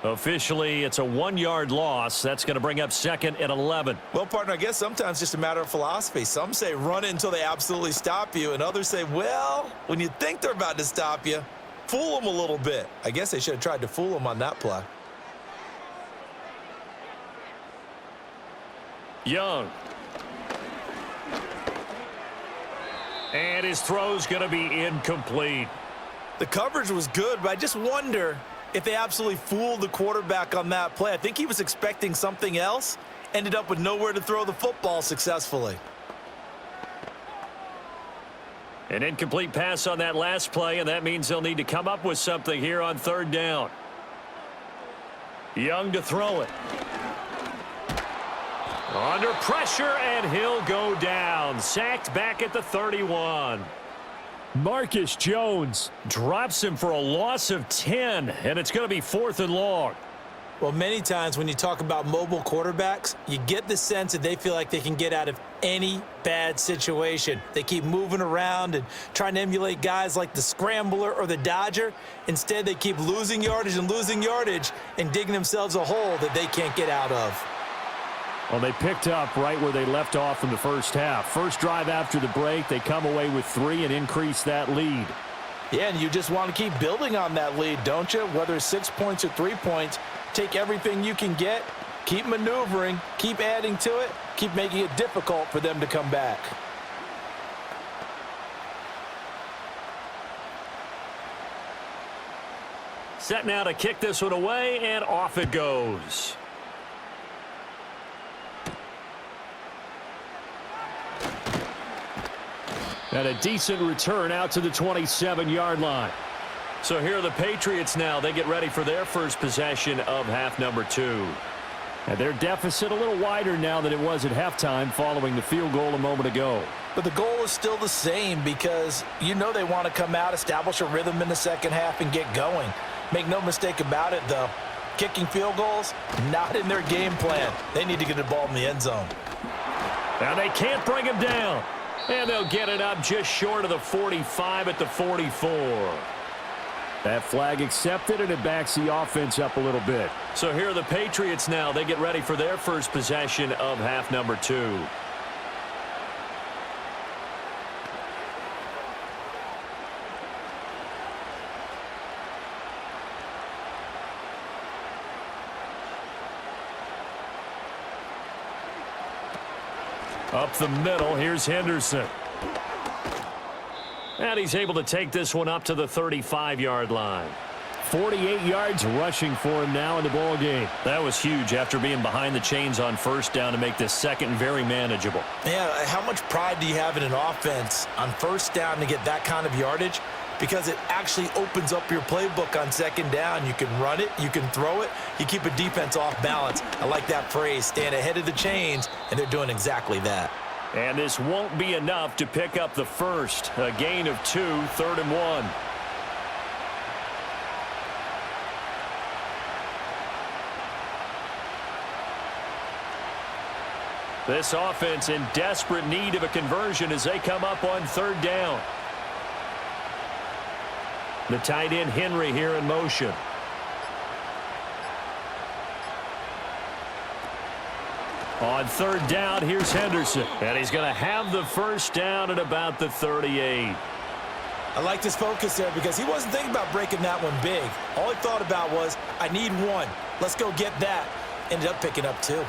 Officially, it's a 1-yard loss. That's going to bring up 2nd and 11. Well, partner, I guess sometimes it's just a matter of philosophy. Some say run it until they absolutely stop you, and others say, well, when you think they're about to stop you, fool them a little bit. I guess they should have tried to fool them on that play. Young. And his throw's going to be incomplete. The coverage was good, but I just wonder if they absolutely fooled the quarterback on that play. I think he was expecting something else, ended up with nowhere to throw the football successfully. An incomplete pass on that last play, and that means they'll need to come up with something here on 3rd down. Young to throw it. Under pressure, and he'll go down. Sacked back at the 31. Marcus Jones Drops him for a loss of 10, and it's going to be 4th and long. Well, many times when you talk about mobile quarterbacks, you get the sense that they feel like they can get out of any bad situation. They keep moving around and trying to emulate guys like the Scrambler or the Dodger. Instead, they keep losing yardage and digging themselves a hole that they can't get out of. Well, they picked up right where they left off in the first half. First drive after the break, they come away with 3 and increase that lead. Yeah, and you just want to keep building on that lead, don't you? Whether it's 6 points or 3 points, take everything you can get, keep maneuvering, keep adding to it, keep making it difficult for them to come back. Set now to kick this one away, and off it goes. And a decent return out to the 27-yard line. So here are the Patriots now. They get ready for their first possession of half number 2. And their deficit a little wider now than it was at halftime following the field goal a moment ago. But the goal is still the same because you know they want to come out, establish a rhythm in the second half, and get going. Make no mistake about it, though. Kicking field goals, not in their game plan. They need to get the ball in the end zone. Now they can't bring him down. And they'll get it up just short of the 45 at the 44. That flag accepted, and it backs the offense up a little bit. So here are the Patriots now. They get ready for their first possession of half number 2. Up the middle, here's Henderson. And he's able to take this one up to the 35-yard line. 48 yards rushing for him now in the ball game. That was huge after being behind the chains on first down to make this second very manageable. Yeah, how much pride do you have in an offense on first down to get that kind of yardage? Because it actually opens up your playbook on second down. You can run it, you can throw it, you keep a defense off balance. I like that phrase, stand ahead of the chains, and they're doing exactly that. And this won't be enough to pick up the first. A gain of 2, 3rd and 1. This offense in desperate need of a conversion as they come up on 3rd down. The tight end Henry here in motion. On 3rd down, here's Henderson. And he's going to have the first down at about the 38. I like this focus there because he wasn't thinking about breaking that one big. All he thought about was, I need 1. Let's go get that. Ended up picking up 2.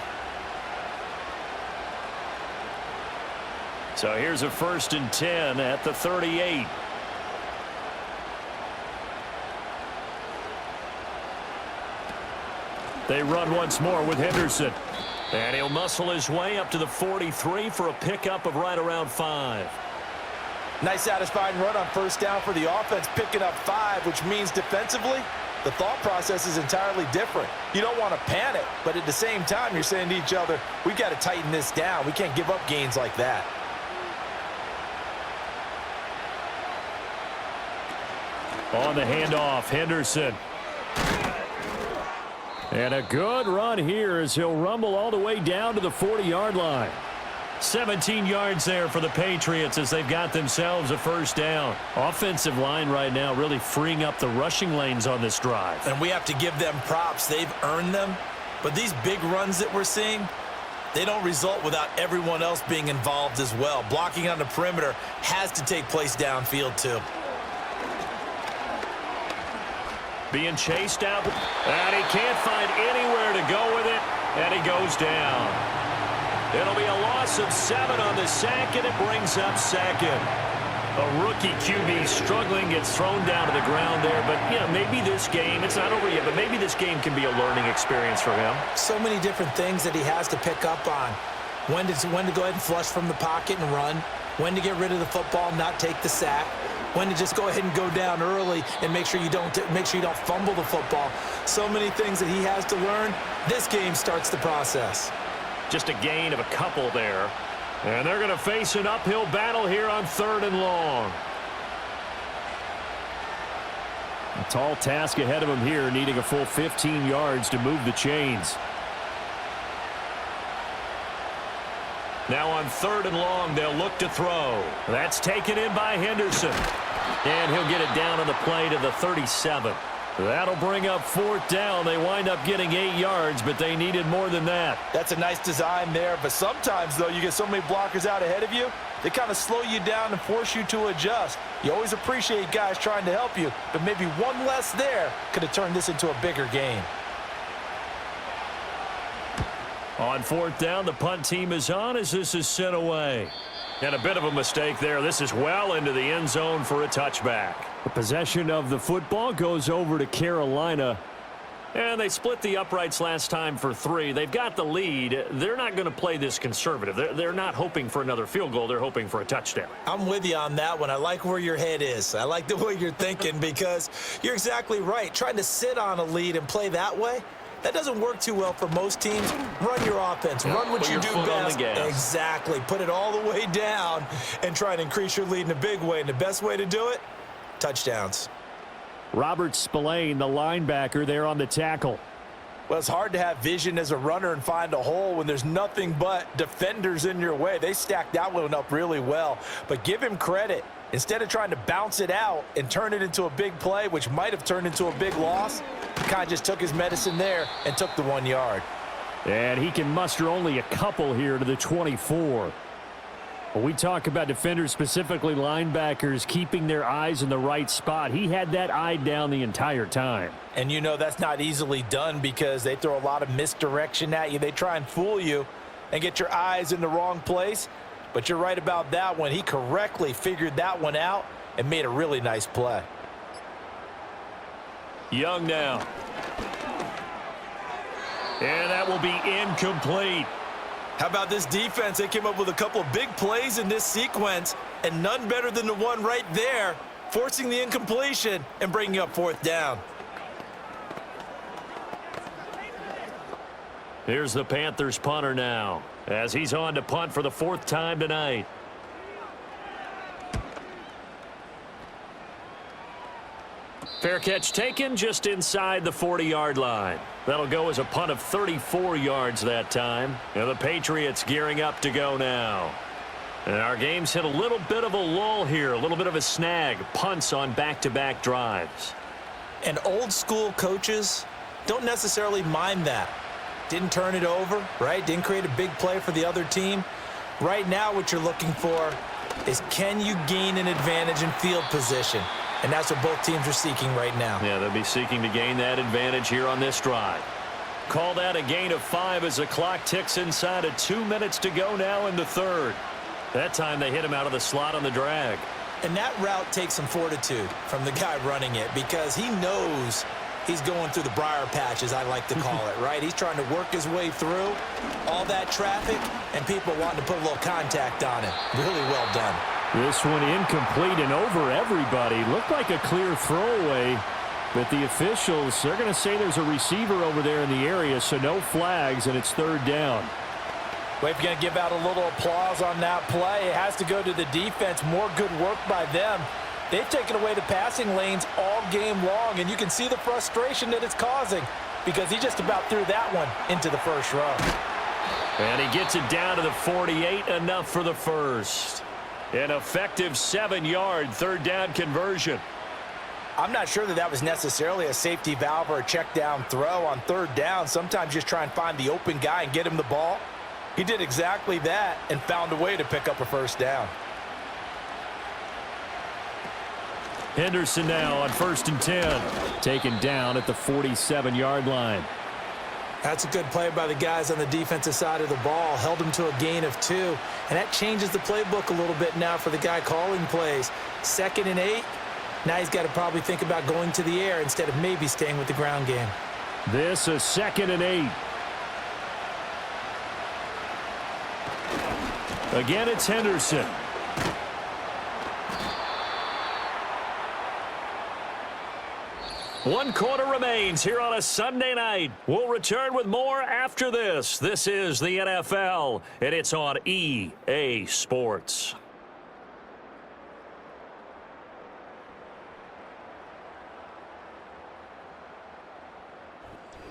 So here's a 1st and 10 at the 38. They run once more with Henderson. And he'll muscle his way up to the 43 for a pickup of right around 5. Nice satisfying run on first down for the offense, picking up 5, which means defensively, the thought process is entirely different. You don't want to panic, but at the same time, you're saying to each other, we've got to tighten this down. We can't give up gains like that. On the handoff, Henderson. And a good run here as he'll rumble all the way down to the 40-yard line. 17 yards there for the Patriots as they've got themselves a first down. Offensive line right now really freeing up the rushing lanes on this drive. And we have to give them props. They've earned them. But these big runs that we're seeing, they don't result without everyone else being involved as well. Blocking on the perimeter has to take place downfield too. Being chased out, and he can't find anywhere to go with it, and he goes down. It'll be a loss of 7 on the sack, and it brings up second. A rookie QB struggling, gets thrown down to the ground there, but, you know, maybe this game, it's not over yet, but maybe this game can be a learning experience for him. So many different things that he has to pick up on. When to go ahead and flush from the pocket and run, when to get rid of the football and not take the sack, when to just go ahead and go down early and make sure you don't fumble the football. So many things that he has to learn. This game starts the process. Just a gain of a couple there. And they're going to face an uphill battle here on 3rd and long. A tall task ahead of him here, needing a full 15 yards to move the chains. Now on 3rd and long, they'll look to throw. That's taken in by Henderson. And he'll get it down on the play to the 37. That'll bring up 4th down. They wind up getting 8 yards, but they needed more than that. That's a nice design there, but sometimes, though, you get so many blockers out ahead of you, they kind of slow you down and force you to adjust. You always appreciate guys trying to help you, but maybe one less there could have turned this into a bigger game. On 4th down, the punt team is on as this is sent away. And a bit of a mistake there. This is well into the end zone for a touchback. The possession of the football goes over to Carolina. And they split the uprights last time for 3. They've got the lead. They're not going to play this conservative. They're not hoping for another field goal. They're hoping for a touchdown. I'm with you on that one. I like where your head is. I like the way you're thinking because you're exactly right. Trying to sit on a lead and play that way, that doesn't work too well for most teams. Run your offense. Run what you do best. Exactly. Put it all the way down and try and increase your lead in a big way. And the best way to do it, touchdowns. Robert Spillane, the linebacker, there on the tackle. Well, it's hard to have vision as a runner and find a hole when there's nothing but defenders in your way. They stacked that one up really well. But give him credit. Instead of trying to bounce it out and turn it into a big play, which might have turned into a big loss, he kind of just took his medicine there and took the 1 yard. And he can muster only a couple here to the 24. When we talk about defenders, specifically linebackers, keeping their eyes in the right spot, he had that eye down the entire time. And you know that's not easily done because they throw a lot of misdirection at you. They try and fool you and get your eyes in the wrong place. But you're right about that one. He correctly figured that one out and made a really nice play. Young now. And that will be incomplete. How about this defense? They came up with a couple of big plays in this sequence, and none better than the one right there, forcing the incompletion and bringing up 4th down. Here's the Panthers punter now, as he's on to punt for the 4th time tonight. Fair catch taken just inside the 40-yard line. That'll go as a punt of 34 yards that time. And the Patriots gearing up to go now. And our game's hit a little bit of a lull here, a little bit of a snag. Punts on back-to-back drives. And old school coaches don't necessarily mind that. Didn't turn it over, right? Didn't create a big play for the other team. Right now what you're looking for is can you gain an advantage in field position? And that's what both teams are seeking right now. Yeah, they'll be seeking to gain that advantage here on this drive. Call that a gain of 5 as the clock ticks inside of 2 minutes to go now in the 3rd. That time they hit him out of the slot on the drag. And that route takes some fortitude from the guy running it because he knows he's going through the briar patch, as I like to call it, right? He's trying to work his way through all that traffic and people wanting to put a little contact on him. Really well done. This one incomplete and over everybody. Looked like a clear throwaway. But the officials, they're going to say there's a receiver over there in the area, so no flags, and it's third down. Well, if you're going to give out a little applause on that play, it has to go to the defense. More good work by them. They've taken away the passing lanes all game long, and you can see the frustration that it's causing because he just about threw that one into the first row. And he gets it down to the 48, enough for the first. An effective 7-yard third down conversion. I'm not sure that was necessarily a safety valve or a check down throw on third down. Sometimes just try and find the open guy and get him the ball. He did exactly that and found a way to pick up a first down. Henderson now on 1st and 10. Taken down at the 47-yard line. That's a good play by the guys on the defensive side of the ball. Held him to a gain of 2. And that changes the playbook a little bit now for the guy calling plays. 2nd and 8. Now he's got to probably think about going to the air instead of maybe staying with the ground game. This is 2nd and 8. Again, it's Henderson. One quarter remains here on a Sunday night. We'll return with more after this. This is the NFL, and it's on EA Sports.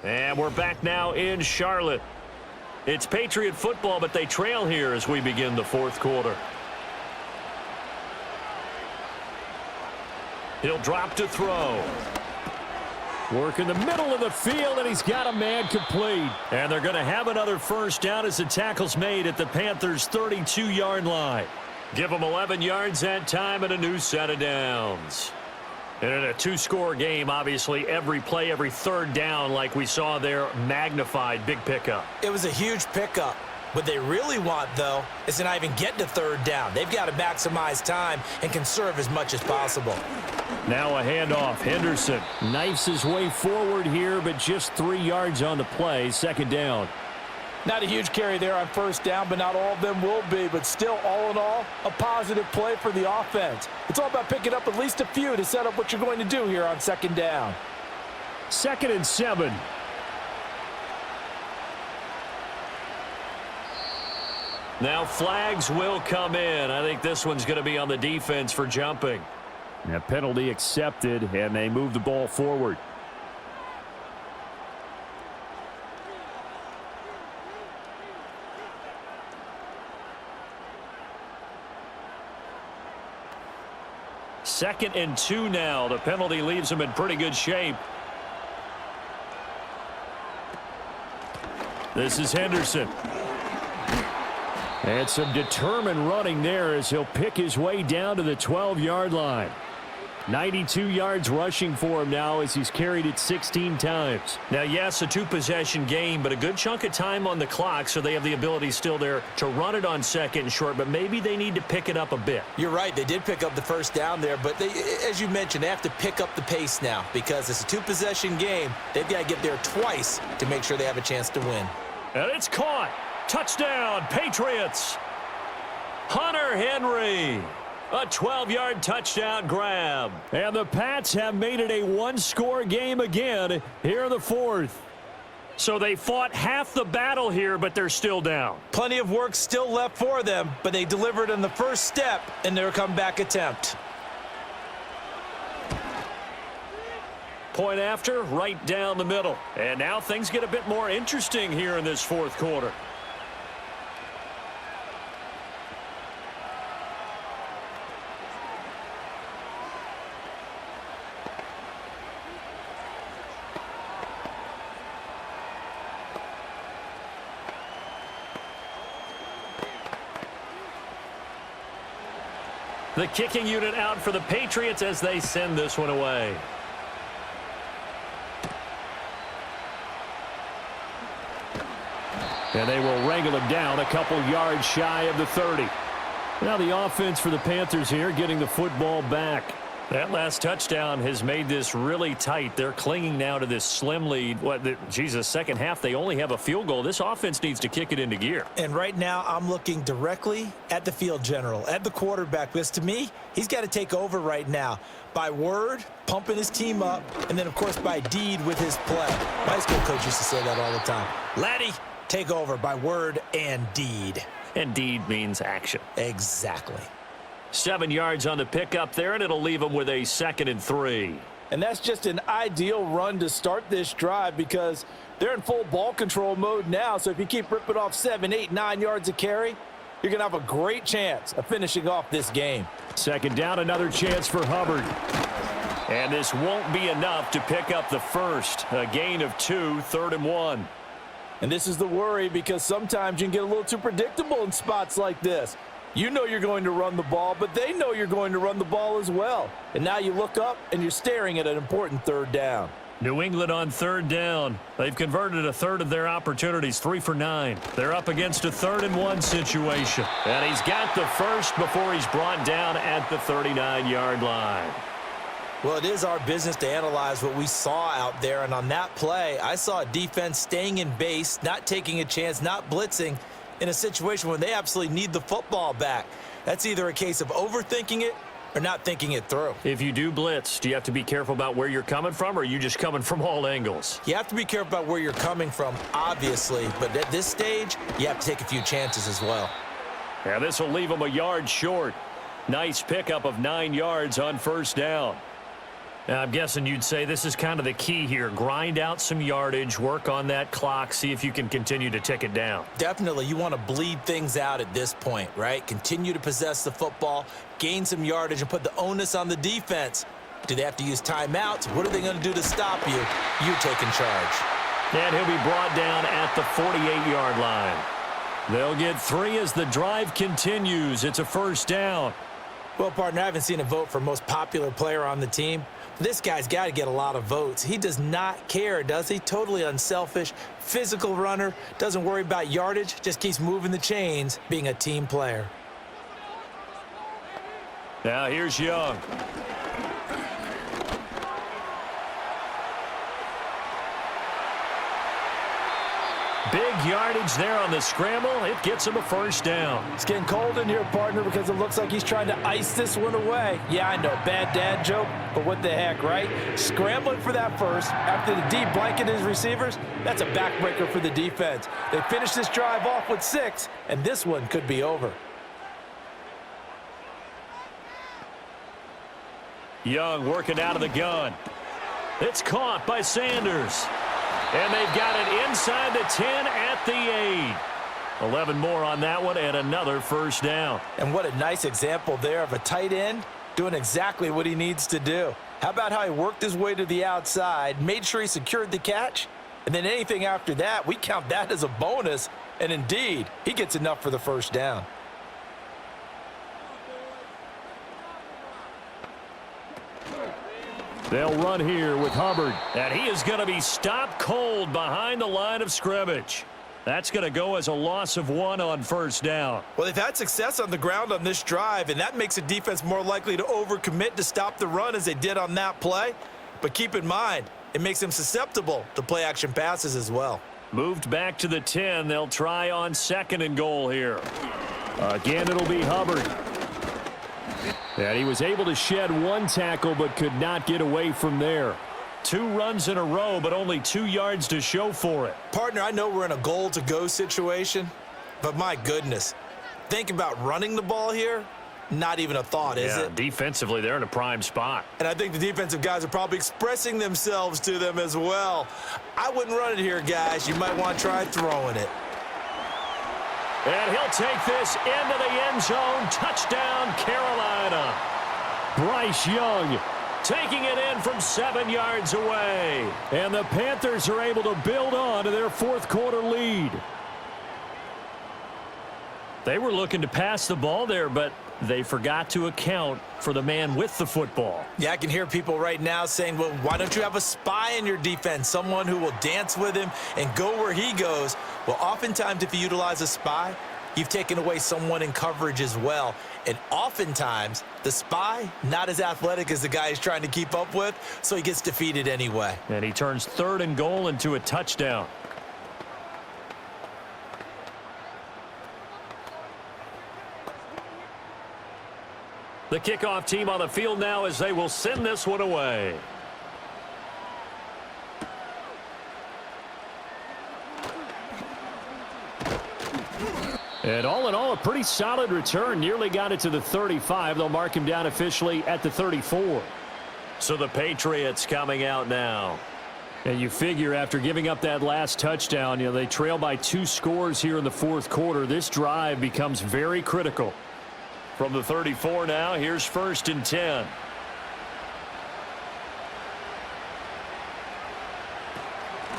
And we're back now in Charlotte. It's Patriot football, but they trail here as we begin the fourth quarter. He'll drop to throw. Work in the middle of the field, and he's got a man complete. And they're going to have another first down as the tackle's made at the Panthers' 32-yard line. Give them 11 yards that time and a new set of downs. And in a 2-score game, obviously, every play, every third down, like we saw there, magnified. Big pickup. It was a huge pickup. What they really want, though, is to not even get to third down. They've got to maximize time and conserve as much as possible. Now a handoff. Henderson knifes his way forward here, but just 3 yards on the play. 2nd down. Not a huge carry there on first down, but not all of them will be. But still, all in all, a positive play for the offense. It's all about picking up at least a few to set up what you're going to do here on 2nd down. 2nd and 7. Now flags will come in. I think this one's going to be on the defense for jumping. A penalty accepted, and they move the ball forward. Second and 2 now. The penalty leaves them in pretty good shape. This is Henderson. And some determined running there as he'll pick his way down to the 12-yard line. 92 yards rushing for him now as he's carried it 16 times. Now, yes, a 2-possession game, but a good chunk of time on the clock, so they have the ability still there to run it on 2nd and short, but maybe they need to pick it up a bit. You're right. They did pick up the first down there, but they, as you mentioned, they have to pick up the pace now because it's a 2-possession game. They've got to get there twice to make sure they have a chance to win. And it's caught. Touchdown, Patriots. Hunter Henry. A 12-yard touchdown grab. And the Pats have made it a 1-score game again here in the fourth. So they fought half the battle here, but they're still down. Plenty of work still left for them, but they delivered in the first step in their comeback attempt. Point after, right down the middle. And now things get a bit more interesting here in this fourth quarter. The kicking unit out for the Patriots as they send this one away. And they will wrangle him down a couple yards shy of the 30. Now the offense for the Panthers here getting the football back. That last touchdown has made this really tight. They're clinging now to this slim lead. Second half, they only have a field goal. This offense needs to kick it into gear. And right now, I'm looking directly at the field general, at the quarterback, because to me, he's got to take over right now. By word, pumping his team up, and then, of course, by deed with his play. My high school coach used to say that all the time. Laddie, take over by word and deed. And deed means action. Exactly. 7 yards on the pickup there, and it'll leave them with a 2nd and 3. And that's just an ideal run to start this drive because they're in full ball control mode now. So if you keep ripping off 7, 8, 9 yards a carry, you're going to have a great chance of finishing off this game. 2nd down, another chance for Hubbard. And this won't be enough to pick up the first. A gain of 2, 3rd and 1. And this is the worry because sometimes you can get a little too predictable in spots like this. You know you're going to run the ball, but they know you're going to run the ball as well. And now you look up and you're staring at an important 3rd down. New England on 3rd down. They've converted a third of their opportunities, 3 for 9. They're up against a 3rd and 1 situation. And he's got the first before he's brought down at the 39-yard line. Well, it is our business to analyze what we saw out there. And on that play, I saw a defense staying in base, not taking a chance, not blitzing, in a situation where they absolutely need the football back. That's either a case of overthinking it or not thinking it through. If you do blitz, do you have to be careful about where you're coming from, or are you just coming from all angles? You have to be careful about where you're coming from, obviously, but at this stage, you have to take a few chances as well. Yeah, this will leave them a yard short. Nice pickup of 9 yards on 1st down. Now, I'm guessing you'd say this is kind of the key here. Grind out some yardage, work on that clock, see if you can continue to tick it down. Definitely, you want to bleed things out at this point, right? Continue to possess the football, gain some yardage, and put the onus on the defense. Do they have to use timeouts? What are they going to do to stop you? You're taking charge. And he'll be brought down at the 48-yard line. They'll get 3 as the drive continues. It's a 1st down. Well, partner, I haven't seen a vote for most popular player on the team. This guy's got to get a lot of votes. He does not care, does he? Totally unselfish, physical runner, doesn't worry about yardage, just keeps moving the chains, being a team player. Now here's Young. Big yardage there on the scramble. It gets him a 1st down. It's getting cold in here, partner, because it looks like he's trying to ice this one away. Yeah, I know, bad dad joke, but what the heck, right? Scrambling for that first after the deep blanket his receivers, that's a backbreaker for the defense. They finish this drive off with 6, and this one could be over. Young working out of the gun. It's caught by Sanders. And they've got it inside the 10 at the 8. 11 more on that one and another 1st down. And what a nice example there of a tight end doing exactly what he needs to do. How about how he worked his way to the outside, made sure he secured the catch, and then anything after that, we count that as a bonus. And indeed, he gets enough for the 1st down. They'll run here with Hubbard. And he is going to be stopped cold behind the line of scrimmage. That's going to go as a loss of 1 on 1st down. Well, they've had success on the ground on this drive, and that makes the defense more likely to overcommit to stop the run as they did on that play. But keep in mind, it makes them susceptible to play-action passes as well. Moved back to the 10. They'll try on 2nd and goal here. Again, it'll be Hubbard. And he was able to shed 1 tackle but could not get away from there. 2 runs in a row, but only 2 yards to show for it. Partner, I know we're in a goal-to-go situation, but my goodness, think about running the ball here. Not even a thought, is it? Defensively, they're in a prime spot. And I think the defensive guys are probably expressing themselves to them as well. I wouldn't run it here, guys. You might want to try throwing it. And he'll take this into the end zone. Touchdown, Carolina. Bryce Young taking it in from 7 yards away. And the Panthers are able to build on to their 4th quarter lead. They were looking to pass the ball there, but they forgot to account for the man with the football. Yeah, I can hear people right now saying, well, why don't you have a spy in your defense, someone who will dance with him and go where he goes? Well, oftentimes if you utilize a spy, you've taken away someone in coverage as well. And oftentimes, the spy, not as athletic as the guy he's trying to keep up with, so he gets defeated anyway. And he turns 3rd and goal into a touchdown. The kickoff team on the field now as they will send this one away. And all in all, a pretty solid return. Nearly got it to the 35. They'll mark him down officially at the 34. So the Patriots coming out now. And you figure after giving up that last touchdown, they trail by 2 scores here in the 4th quarter. This drive becomes very critical. From the 34 now, here's 1st and 10.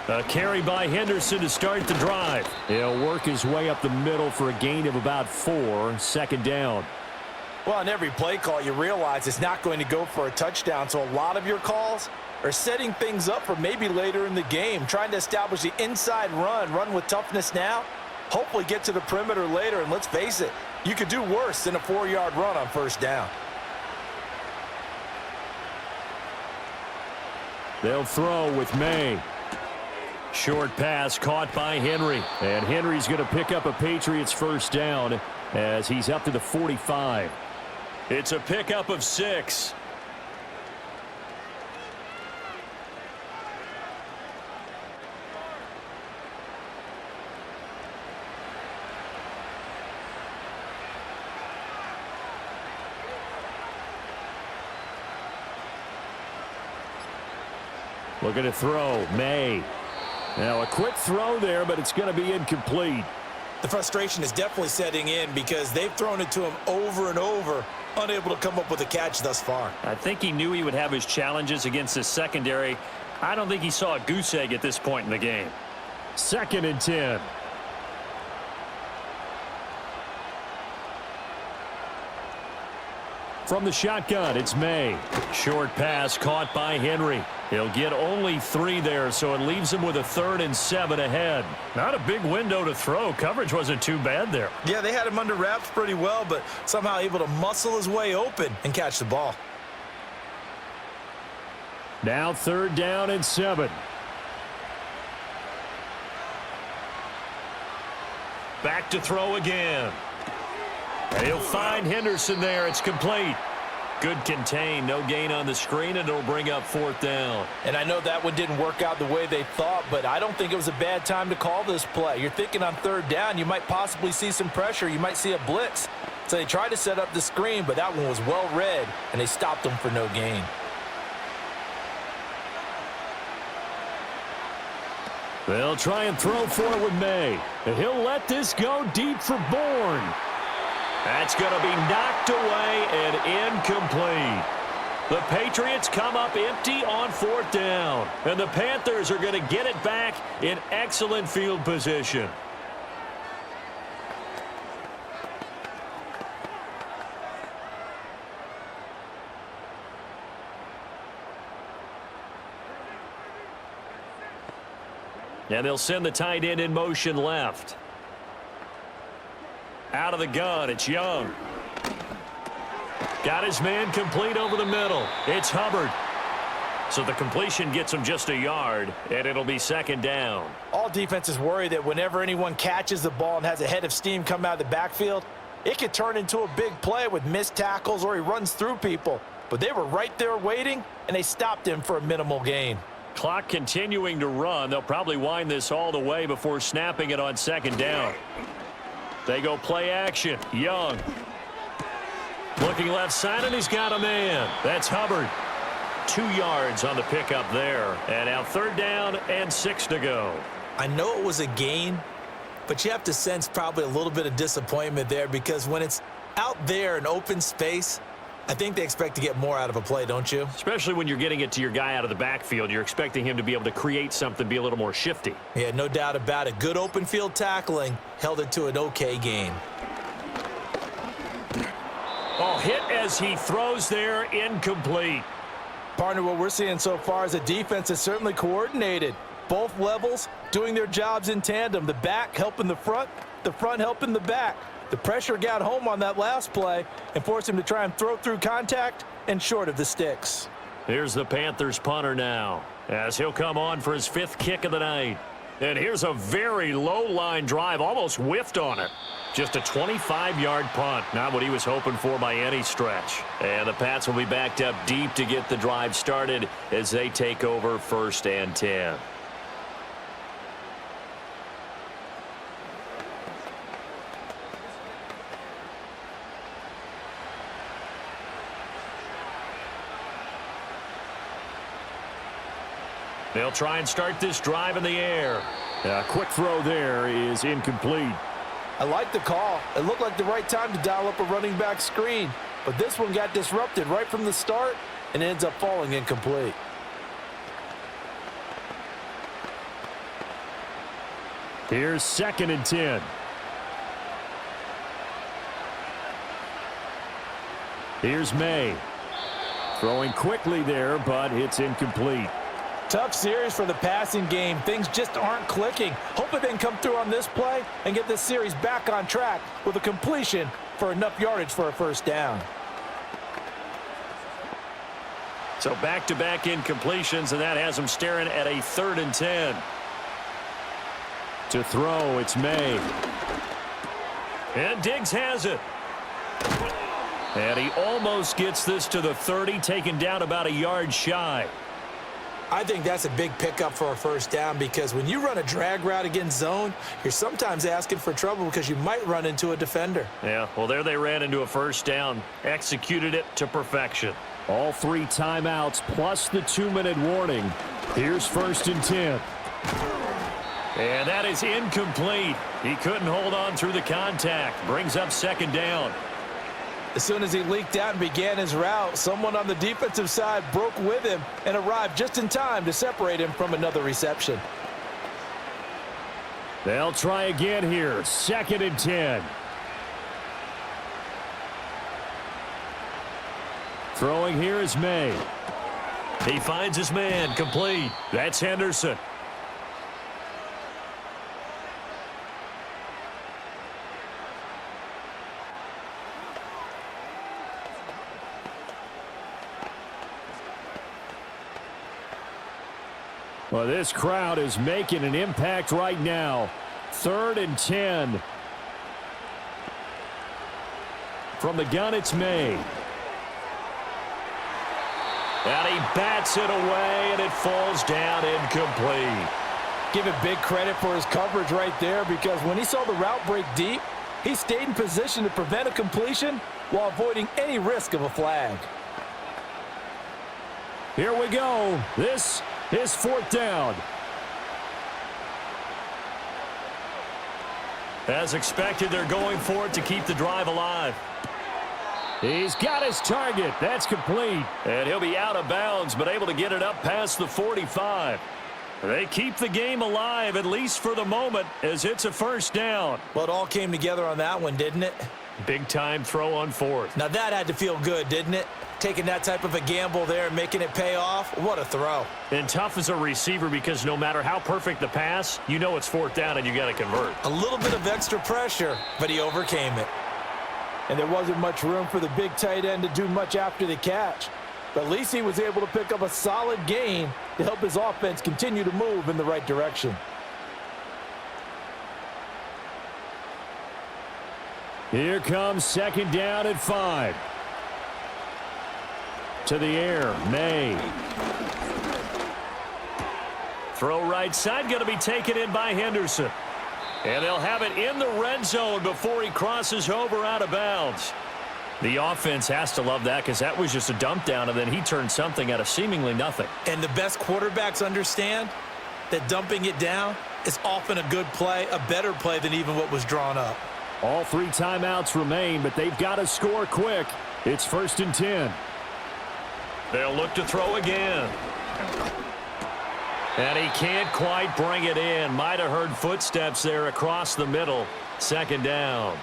A carry by Henderson to start the drive. He'll work his way up the middle for a gain of about 4, 2nd down. Well, on every play call, you realize it's not going to go for a touchdown, so a lot of your calls are setting things up for maybe later in the game, trying to establish the inside run with toughness now, hopefully get to the perimeter later, and let's face it, you could do worse than a 4-yard run on 1st down. They'll throw with May. Short pass caught by Henry. And Henry's going to pick up a Patriots 1st down as he's up to the 45. It's a pickup of 6. Looking to throw, May. Now a quick throw there, but it's going to be incomplete. The frustration is definitely setting in because they've thrown it to him over and over, unable to come up with a catch thus far. I think he knew he would have his challenges against his secondary. I don't think he saw a goose egg at this point in the game. 2nd and 10. From the shotgun, it's May. Short pass caught by Henry. He'll get only 3 there, so it leaves him with a 3rd and 7 ahead. Not a big window to throw. Coverage wasn't too bad there. Yeah, they had him under wraps pretty well, but somehow able to muscle his way open and catch the ball. Now 3rd down and 7. Back to throw again. And he'll find Henderson there. It's complete. Good contain. No gain on the screen, and it'll bring up 4th down. And I know that one didn't work out the way they thought, but I don't think it was a bad time to call this play. You're thinking on 3rd down, you might possibly see some pressure. You might see a blitz. So they tried to set up the screen, but that one was well read, and they stopped them for no gain. They'll try and throw for it with May. And he'll let this go deep for Bourne. That's going to be knocked away and incomplete. The Patriots come up empty on 4th down. And the Panthers are going to get it back in excellent field position. And they'll send the tight end in motion left. Out of the gun, it's Young. Got his man complete over the middle. It's Hubbard. So the completion gets him just a yard, and it'll be 2nd down. All defenses worry that whenever anyone catches the ball and has a head of steam come out of the backfield, it could turn into a big play with missed tackles or he runs through people. But they were right there waiting, and they stopped him for a minimal gain. Clock continuing to run. They'll probably wind this all the way before snapping it on 2nd down. They go play action. Young. Looking left side, and he's got a man. That's Hubbard. 2 yards on the pickup there. And now 3rd down and 6 to go. I know it was a gain, but you have to sense probably a little bit of disappointment there because when it's out there in open space, I think they expect to get more out of a play, don't you? Especially when you're getting it to your guy out of the backfield. You're expecting him to be able to create something, be a little more shifty. Yeah, no doubt about it. Good open field tackling held it to an okay gain. Oh, hit as he throws there, incomplete. Partner, what we're seeing so far is a defense that's certainly coordinated. Both levels doing their jobs in tandem. The back helping the front helping the back. The pressure got home on that last play and forced him to try and throw through contact and short of the sticks. Here's the Panthers punter now, as he'll come on for his 5th kick of the night. And here's a very low-line drive, almost whiffed on it. Just a 25-yard punt, not what he was hoping for by any stretch. And the Pats will be backed up deep to get the drive started as they take over 1st and 10. They'll try and start this drive in the air. A quick throw there is incomplete. I like the call. It looked like the right time to dial up a running back screen, but this one got disrupted right from the start and ends up falling incomplete. Here's 2nd and 10. Here's May. Throwing quickly there, but it's incomplete. Tough series for the passing game. Things just aren't clicking. Hoping they can come through on this play and get this series back on track with a completion for enough yardage for a 1st down. So back-to-back incompletions, and that has them staring at a 3rd and 10. To throw, it's May. And Diggs has it. And he almost gets this to the 30, taken down about a yard shy. I think that's a big pickup for a 1st down because when you run a drag route against zone, you're sometimes asking for trouble because you might run into a defender. Yeah, well, there they ran into a 1st down. Executed it to perfection. All 3 timeouts plus the 2-minute warning. Here's 1st and 10. And that is incomplete. He couldn't hold on through the contact. Brings up 2nd down. As soon as he leaked out and began his route, someone on the defensive side broke with him and arrived just in time to separate him from another reception. They'll try again here. 2nd and 10. Throwing here is May. He finds his man, complete. That's Henderson. Well, this crowd is making an impact right now. 3rd and 10. From the gun, it's May. And he bats it away, and it falls down incomplete. Give him big credit for his coverage right there because when he saw the route break deep, he stayed in position to prevent a completion while avoiding any risk of a flag. Here we go. This is 4th down. As expected, they're going for it to keep the drive alive. He's got his target. That's complete. And he'll be out of bounds, but able to get it up past the 45. They keep the game alive, at least for the moment, as it's a 1st down. Well, it all came together on that one, didn't it? Big-time throw on 4th. Now, that had to feel good, didn't it? Taking that type of a gamble there and making it pay off. What a throw. And tough as a receiver because no matter how perfect the pass, you know it's 4th down and you got to convert. A little bit of extra pressure, but he overcame it. And there wasn't much room for the big tight end to do much after the catch. But at least he was able to pick up a solid gain to help his offense continue to move in the right direction. Here comes 2nd down at 5. To the air, May. Throw right side, going to be taken in by Henderson. And they'll have it in the red zone before he crosses over out of bounds. The offense has to love that because that was just a dump down, and then he turned something out of seemingly nothing. And the best quarterbacks understand that dumping it down is often a good play, a better play than even what was drawn up. All 3 timeouts remain, but they've got to score quick. It's 1st and 10. They'll look to throw again. And he can't quite bring it in. Might have heard footsteps there across the middle. 2nd down.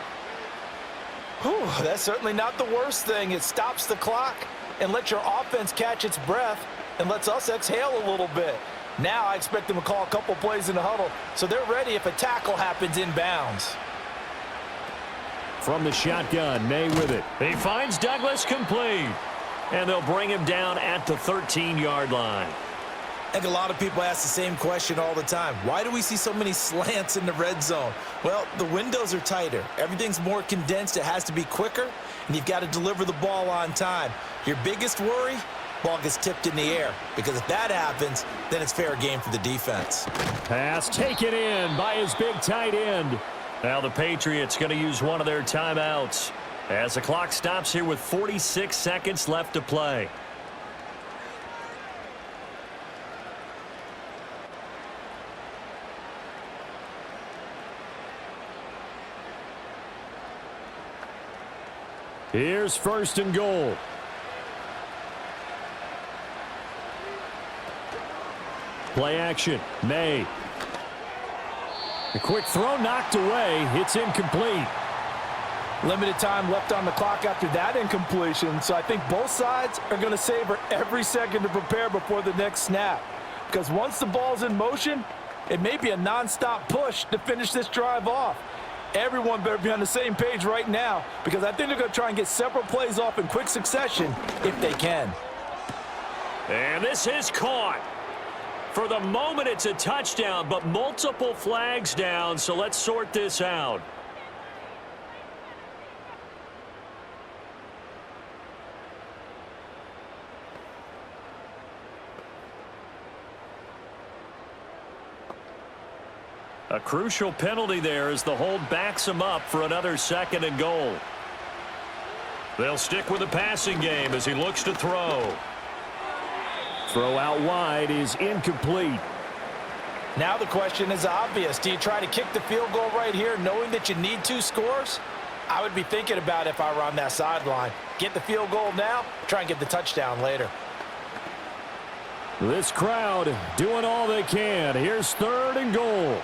Whew, that's certainly not the worst thing. It stops the clock and lets your offense catch its breath and lets us exhale a little bit. Now I expect them to call a couple plays in the huddle, so they're ready if a tackle happens inbounds. From the shotgun, May with it. He finds Douglas complete. And they'll bring him down at the 13-yard line. I think a lot of people ask the same question all the time. Why do we see so many slants in the red zone? Well, the windows are tighter. Everything's more condensed. It has to be quicker, and you've got to deliver the ball on time. Your biggest worry? Ball gets tipped in the air, because if that happens, then it's fair game for the defense. Pass taken in by his big tight end. Now the Patriots going to use one of their timeouts as the clock stops here with 46 seconds left to play. Here's first and goal. Play action. May. A quick throw knocked away. It's incomplete. Limited time left on the clock after that incompletion, so I think both sides are going to savor every second to prepare before the next snap. Because once the ball's in motion, it may be a nonstop push to finish this drive off. Everyone better be on the same page right now, because I think they're going to try and get several plays off in quick succession if they can. And this is caught. For the moment, it's a touchdown, but multiple flags down, so let's sort this out. A crucial penalty there as the hold backs him up for another second and goal. They'll stick with the passing game as he looks to throw. Throw out wide is incomplete. Now the question is obvious. Do you try to kick the field goal right here knowing that you need 2 scores? I would be thinking about it if I were on that sideline. Get the field goal now, try and get the touchdown later. This crowd doing all they can. Here's third and goal.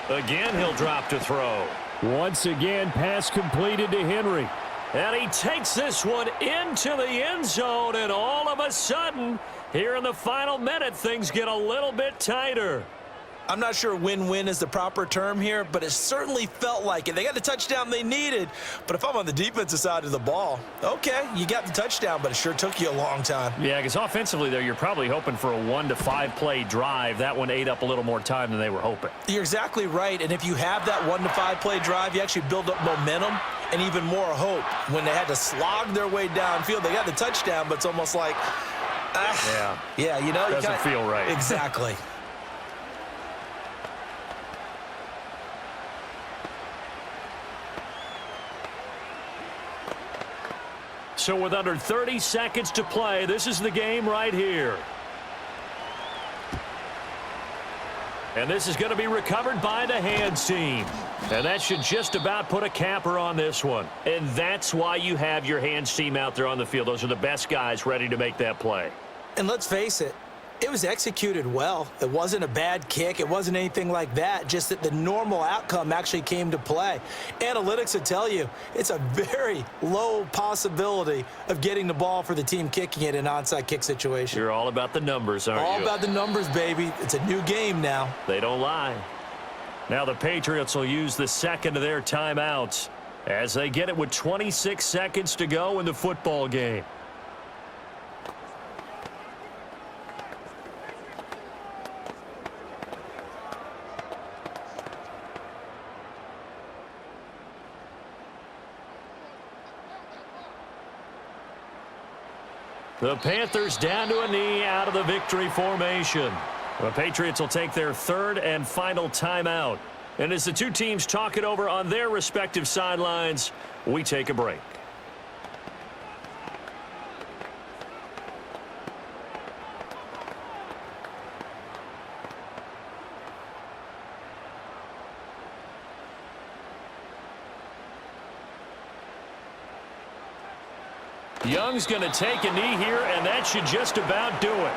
Again, he'll drop to throw. Once again, pass completed to Henry. And he takes this one into the end zone, and all of a sudden, here in the final minute, things get a little bit tighter. I'm not sure win-win is the proper term here, but it certainly felt like it. They got the touchdown they needed, but if I'm on the defensive side of the ball, okay, you got the touchdown, but it sure took you a long time. Yeah, because offensively, though, you're probably hoping for a 1 to 5 play drive. That one ate up a little more time than they were hoping. You're exactly right, and if you have that 1 to 5 play drive, you actually build up momentum and even more hope. When they had to slog their way downfield, they got the touchdown, but it's almost like, yeah, you know, doesn't feel right. Exactly. So with under 30 seconds to play, this is the game right here. And this is going to be recovered by the hands team. And that should just about put a capper on this one. And that's why you have your hands team out there on the field. Those are the best guys ready to make that play. And let's face it, it was executed well. It wasn't a bad kick. It wasn't anything like that, just that the normal outcome actually came to play. Analytics will tell you it's a very low possibility of getting the ball for the team kicking it in an onside kick situation. You're all about the numbers, aren't you? All about the numbers, baby. It's a new game now. They don't lie. Now the Patriots will use the second of their timeouts as they get it with 26 seconds to go in the football game. The Panthers down to a knee out of the victory formation. The Patriots will take their third and final timeout. And as the two teams talk it over on their respective sidelines, we take a break. Young's going to take a knee here, and that should just about do it.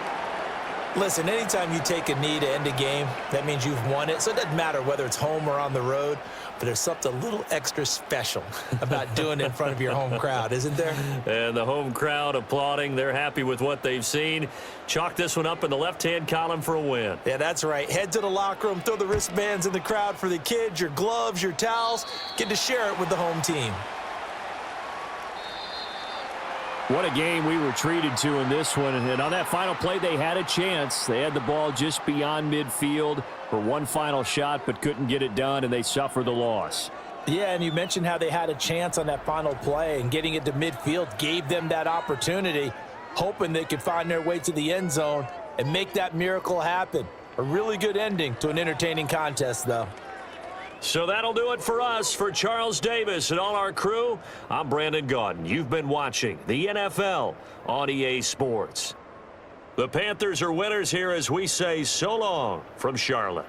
Listen, anytime you take a knee to end a game, that means you've won it. So it doesn't matter whether it's home or on the road, but there's something a little extra special about doing it in front of your home crowd, isn't there? And the home crowd applauding. They're happy with what they've seen. Chalk this one up in the left-hand column for a win. Yeah, that's right. Head to the locker room, throw the wristbands in the crowd for the kids, your gloves, your towels. Get to share it with the home team. What a game we were treated to in this one. And on that final play, they had a chance. They had the ball just beyond midfield for one final shot, but couldn't get it done, and they suffered the loss. Yeah, and you mentioned how they had a chance on that final play, and getting it to midfield gave them that opportunity, hoping they could find their way to the end zone and make that miracle happen. A really good ending to an entertaining contest, though. So that'll do it for us. For Charles Davis and all our crew, I'm Brandon Gaudin. You've been watching the NFL on EA Sports. The Panthers are winners here as we say so long from Charlotte.